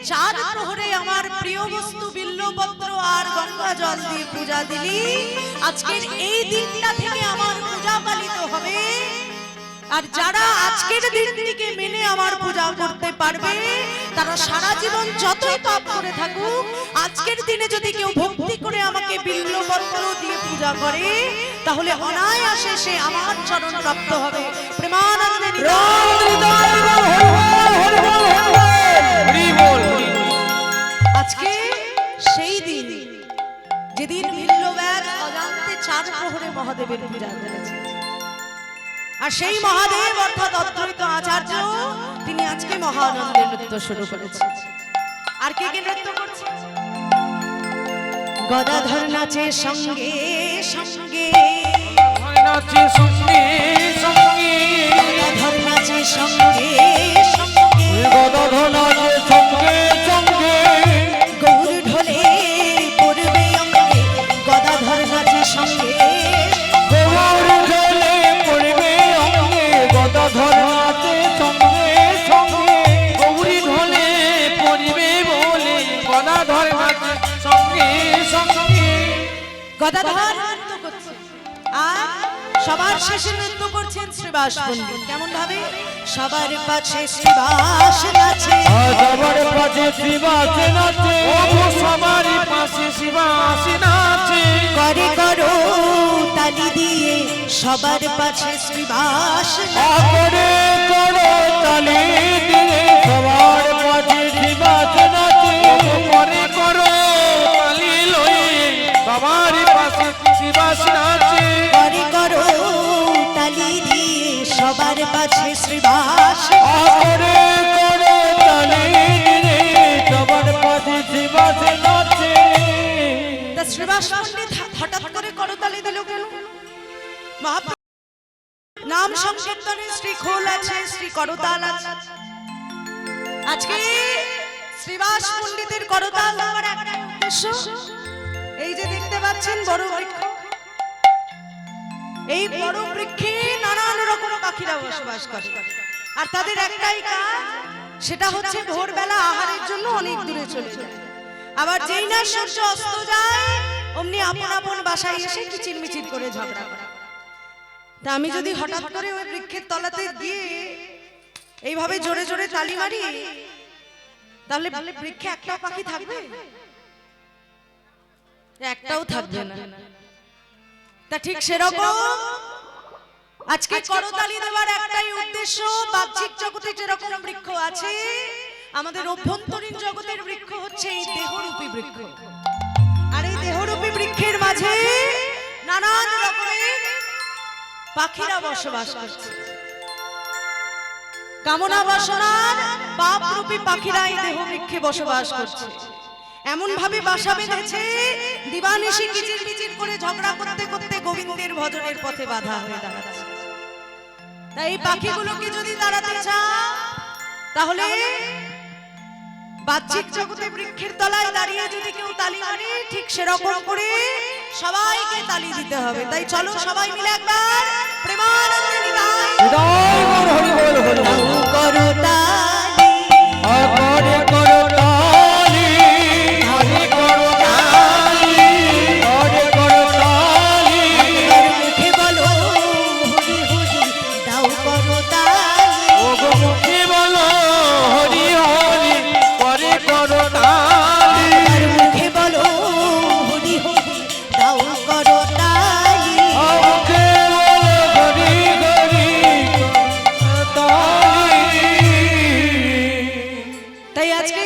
Speaker 1: 4 প্রহরে আমার প্রিয় বস্তু বিল্লপত্র আর গঙ্গা জল দিয়ে পূজা দিলি, আজকের এই দিনটা থেকে আমার পূজা পালিত হবে, আর যারা আজকের দিনটিকে মেনে আমার পূজা করতে পারবে, তারা সারা জীবন যতই পাপ করে থাকুক, আজকের দিনে যদি কেউ ভক্তি করে আমাকে বিল্লপত্র দিয়ে পূজা করে, তাহলে অনায়াসে সে আমার চরণ প্রাপ্ত হবে। প্রেমানন্দে আজকে সেই দিন, যেদিন ভিল্ল ব্যাধ অজান্তে 4 প্রহরে মহাদেবের পূজা করেছে, আর সেই মহাদেব অর্থাৎ অদ্বৈত আচার্য, তিনি আজকে মহানন্দের নৃত্য শুরু করেছেন। আর কে কে নৃত্য করছে? গদাধর নাচে সঙ্গে সঙ্গে,
Speaker 2: নাচে সঙ্গে সঙ্গে,
Speaker 1: গদাধর নাচে সঙ্গে সঙ্গে,
Speaker 2: গদাধর নাচে সঙ্গে সঙ্গে,
Speaker 1: গৌর ঢোলে পড়বে অঙ্গে, গদাধর নাচে সঙ্গে,
Speaker 2: গৌর ঢোলে পড়বে অঙ্গে, গদাধর নাচে সঙ্গে সঙ্গে, গৌরী ঢোলে পড়বে বলে, গদাধর নাচে সঙ্গে সঙ্গে।
Speaker 1: গদাধর নৃত্য করছে, আর সবার শেষে নৃত্য করছেন শ্রীবাস পণ্ডিত। কেমন ভাবে? সবার পাশে শ্রীবাস নাচে,
Speaker 2: সবার পাশে শিবাসে নাচে ও সবারই পাশে শিবাসে নাচে
Speaker 1: করে করো তালি দিয়ে সবার পাশে শ্রীবাস
Speaker 2: করে করো তালি দিয়ে সবার পাশে শিবাসে নাচে করে করো তালি লয়ে সবারই পাশে শিবাসে নাচে
Speaker 1: করে করো তালি দিয়ে সবার পাশে শ্রীবাস
Speaker 2: করে করো তালি দিয়ে সবার পাশে শিবাসে নাচে
Speaker 1: তা শ্রীবাস পণ্ডিত হঠাৎ করে করতালি দিল কেন? নাম সংকীর্তনে শ্রী খোল আছে, শ্রী করতাল আছে। আজকে শ্রীবাস পণ্ডিতের করতাল দেওয়ার একটা উদ্দেশ্য, এই যে দেখতে পাচ্ছেন বড় বৃক্ষ, এই বড় বৃক্ষে নানান রকম পাখিরা বসবাস করে, আর তাদের একটাই কাজ, সেটা হচ্ছে ভোরবেলা আহারের জন্য অনেক দূরে চলে যায়। আবার যেই না সূর্য অস্ত যায় অমনি আপন আপন বাসায় এসে কিচির মিচির করে ঝগড়া করে। তা আমি যদি হঠাৎ করে ওই বৃক্ষের তলাতে গিয়ে এইভাবে জোরে জোরে তালি মারি, তাহলে বৃক্ষে একটাও পাখি থাকবে? একটাও থাকবে না। তা ঠিক সেরকম আজকে করতালি দেওয়ার একটাই উদ্দেশ্য, বাহ্যিক জগতে যেরকম বৃক্ষ আছে, আমাদের অভ্যন্তরীণ জগতের বৃক্ষ হচ্ছে এই দেহরূপী বৃক্ষ। আর এই দেহরূপী বৃক্ষের মাঝে নানান রকমের পাখিরা বসবাস করছে। কামনা বাসনার পাপরূপী পাখিরা এই দেহ বৃক্ষে বসবাস করছে। এমন ভাবে বাসা বেঁধেছে, দিবানিশি কিচির মিচির করে ঝগড়া করতে করতে গোবিন্দের ভজনের পথে বাধা হয়ে দাঁড়াচ্ছে। তাই এই পাখিগুলোকে যদি তাড়াতে চাও, তাহলে বাহ্যিক জগতে বৃক্ষের তলায় দাঁড়িয়ে যদি কেউ তালি মারে, ঠিক সেরকম করে সবাইকে তালি দিতে হবে। তাই চলো সবাই মিলে একবার প্রেমানন্দে নিতাই
Speaker 2: হৃদয় গৌর হরি বল হরি বল।
Speaker 1: করো তালি,
Speaker 2: করে করো তালি, হরি করো তালি, করে করো তালি,
Speaker 1: একবার মুখে বলো হরি হরি, দাও করো তালি।
Speaker 2: ওগো মুখে বলো হরি হরি, করে করো তালি,
Speaker 1: একবার মুখে বলো হরি হরি, দাও করো তালি।
Speaker 2: মুখে বলো হরি হরি তালি।
Speaker 1: তাই আজকে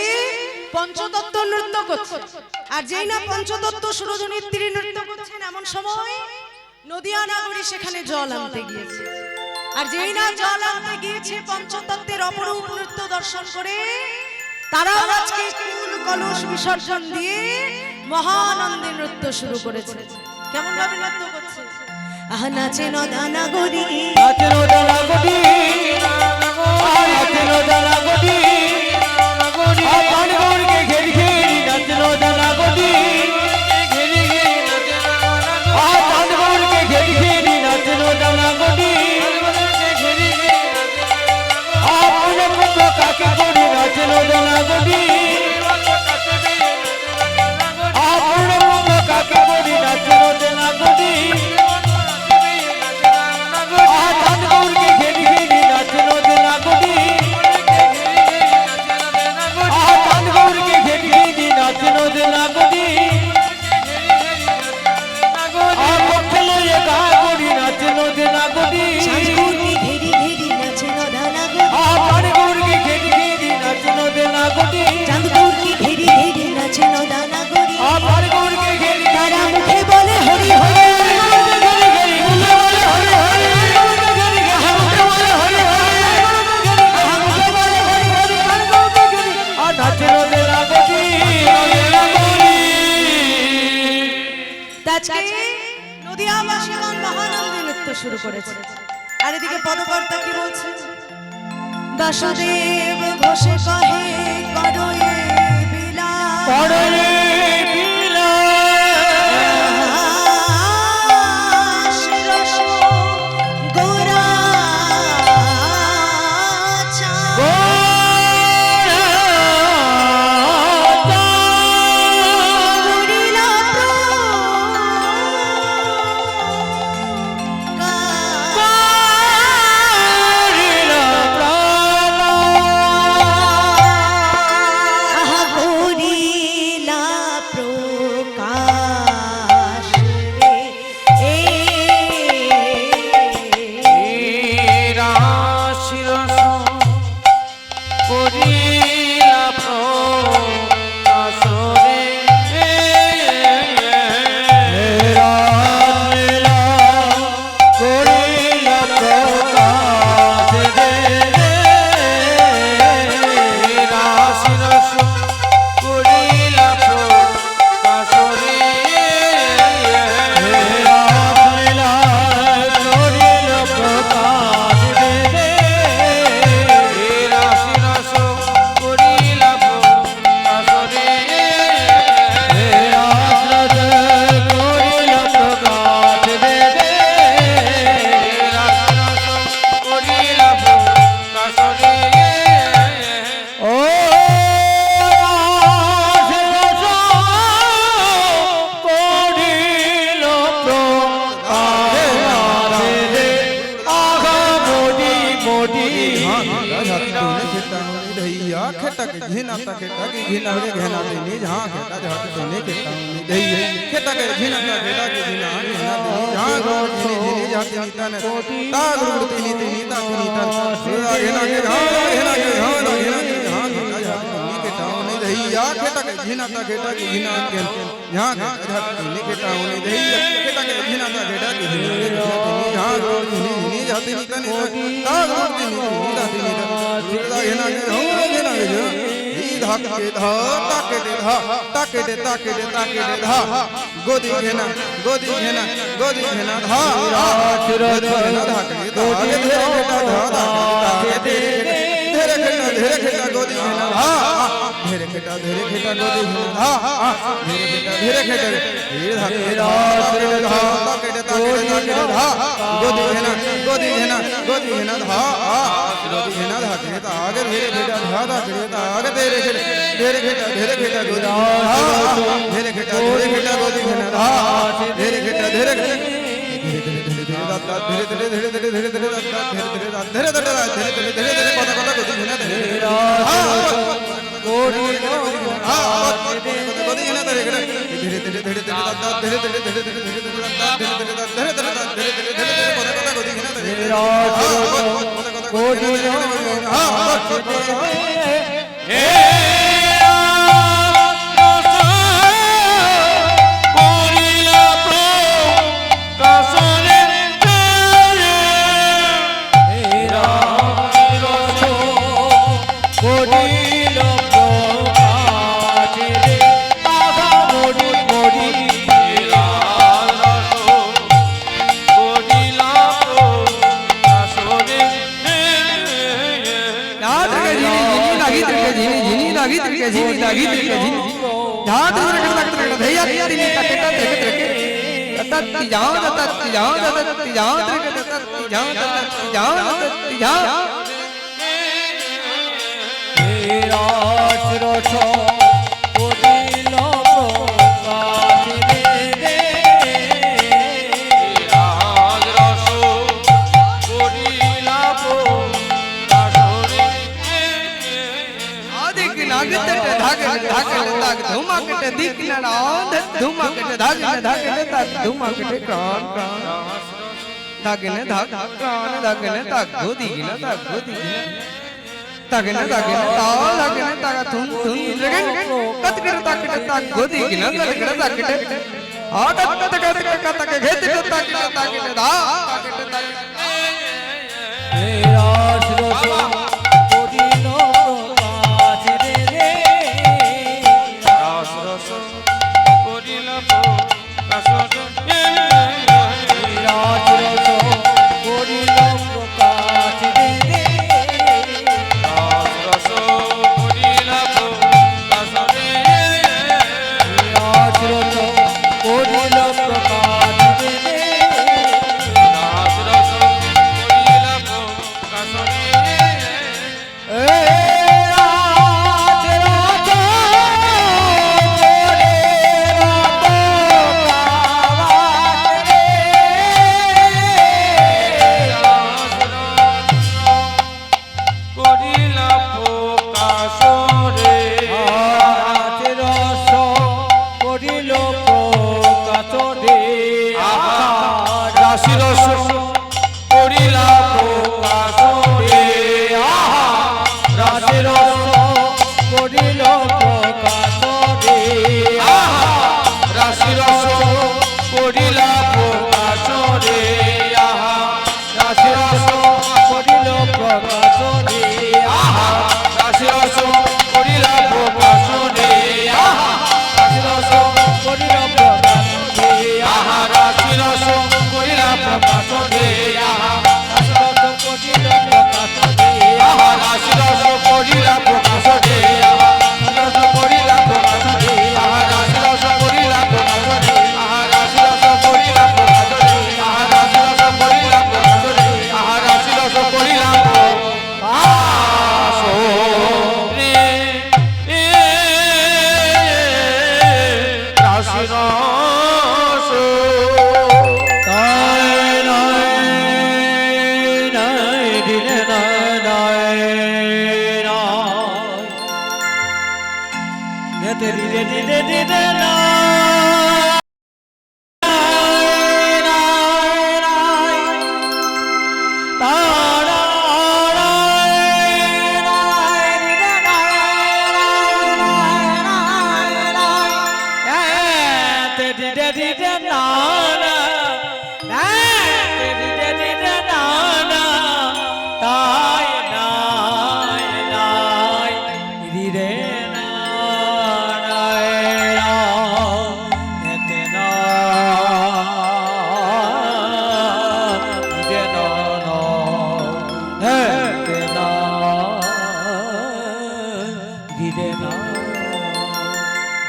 Speaker 1: পঞ্চতত্ত্ব নৃত্য করছে, আর যেই না পঞ্চতত্ত্ব সুরজনীত্রী নৃত্য করছেন, এমন সময় নদিয়া নগরী সেখানে জল আনতে গিয়েছে। আর যেই না জল আনতে গিয়েছে, পঞ্চতত্ত্বের অপরূপ নৃত্য দর্শন করে তারাও আজকে কুল কলস বিসর্জন দিয়ে মহানন্দে নৃত্য শুরু করেছে। কেমন ভাবে নৃত্য করছে? আহা নাচে নদা নগরী,
Speaker 2: নাচে নদা গদি, নাচে নদা গদি, আপন গৌরকে ঘেরি ঘেরি নাচে নদা গদি, আপন গৌরকে ঘেরি ঘেরি নাচে নদা গদি, আপন মুখ কাকে করি নাচে নদা গদি, আপন মুখ কাকে করি নাচে নদা গদি, আপন গৌরকে ঘেরি ঘেরি নাচে নদা গদি, আপন গৌরকে ঘেরি ঘেরি নাচে নদা গদি, আপন লয়ে গা করি নাচে নদা গদি,
Speaker 1: সাজগুনি ঘেরি ঘেরি নাচে নদা নগরী,
Speaker 2: আপন গৌরকে ঘেরি ঘেরি নাচে নদা গদি,
Speaker 1: চাঁদপুরকি ঘেরি ঘেরি নাচে নদা নগরী।
Speaker 2: আপন গৌরকে ঘেরি
Speaker 1: তারা মুখে বলে হরি হরি, আজকে নদিয়াবাসীগণ মহানন্দে নৃত্য শুরু করেছে। আর এদিকে পদকর্তা কি বলছে? বাসুদেব ঘোষে কহে করো এ বিলাস, রস গৌরাচা। করিলা প্রকাশ।
Speaker 3: खेटा के झीना ता खेटा की घिना रे घना दे नी जहां खेटा जहां तो ने खेटा नी दे खेटा के झीना ता खेटा की घिना घना दे जहां झीनी झीनी जाती नी ता ने ता गुड़ती नी ती नी ता नी ता घना के हां घना के हां घना के हां घना जाती नी खेटा नी दे या खेटा के झीना ता खेटा की घिना के जहां खेटा नी खेटा नी दे खेटा के झीना ता खेटा की घिना रे जहां झीनी झीनी जाती नी ता ने ता गुड़ती नी ती नी ता नी ता घना के हां घना के धक के धा ताके दे धा ताके दे ताके दे ताके दे धा गोदी घेना गोदी घेना गोदी घेना धा गोदी घेना धा के धा आगे धेरे घेटा धा ताके दे धेरे घेटा गोदी घेना धा धेरे घेटा गोदी घेना धा धेरे घेटा धेरे घेटा ये धा के धा ताके दे ताके दे धा गोदी घेना गोदी घेना गोदी घेना धा गोदी घेना धा के धा आगे धेरे घेटा धा धा के धा आगे धेरे घेटा गोदी धेरे घेटा गोदी घेना धा धेरे घेटा धेरे घेरे धीरे धीरे धीरे धीरे धीरे धीरे धीरे पता पता गोदी घेना धीरे गोदी गोदी घेना धीरे धीरे धीरे धीरे धीरे धीरे धीरे धीरे धीरे पता पता गोदी घेना धीरे गोदी
Speaker 2: Casa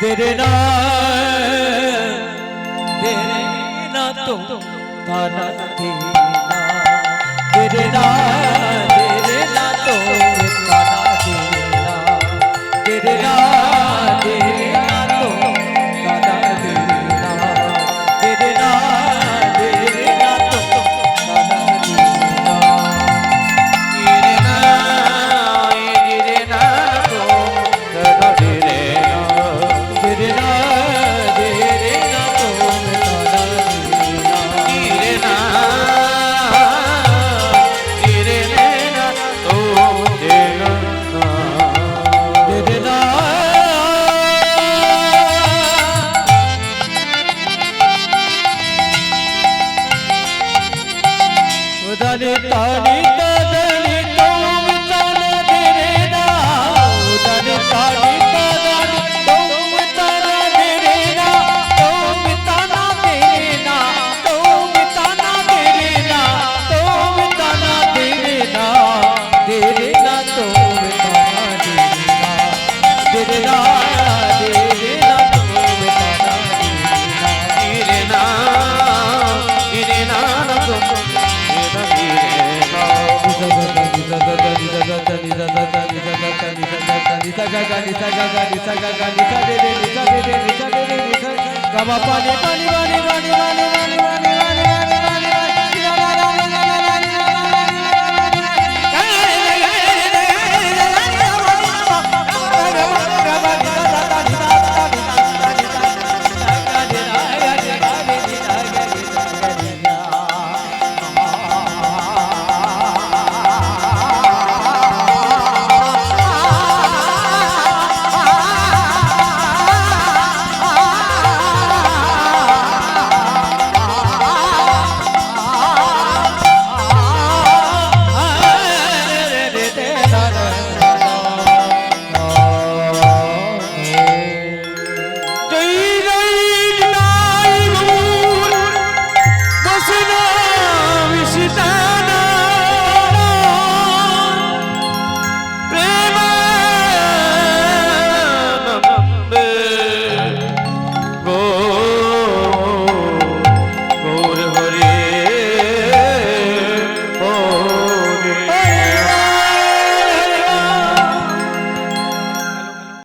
Speaker 2: तेरे ना तो ताना देना तेरे ना तो ताना देना तेरे ना तो ताना देना तेरे ना तो ताना देना तेरे ना तो ताना देना तेरे ना तो ताना देना तेरे ना तो देना तेरे ना उदानी तानी तानी तुम ताना तेरे ना उदानी तानी तानी तुम ताना तेरे ना तुम ताना तेरे ना तुम ताना तेरे ना तुम ताना तेरे ना तेरे ना तुम ताना तेरे ना तेरे ना तुम ताना तेरे ना तुम Come on,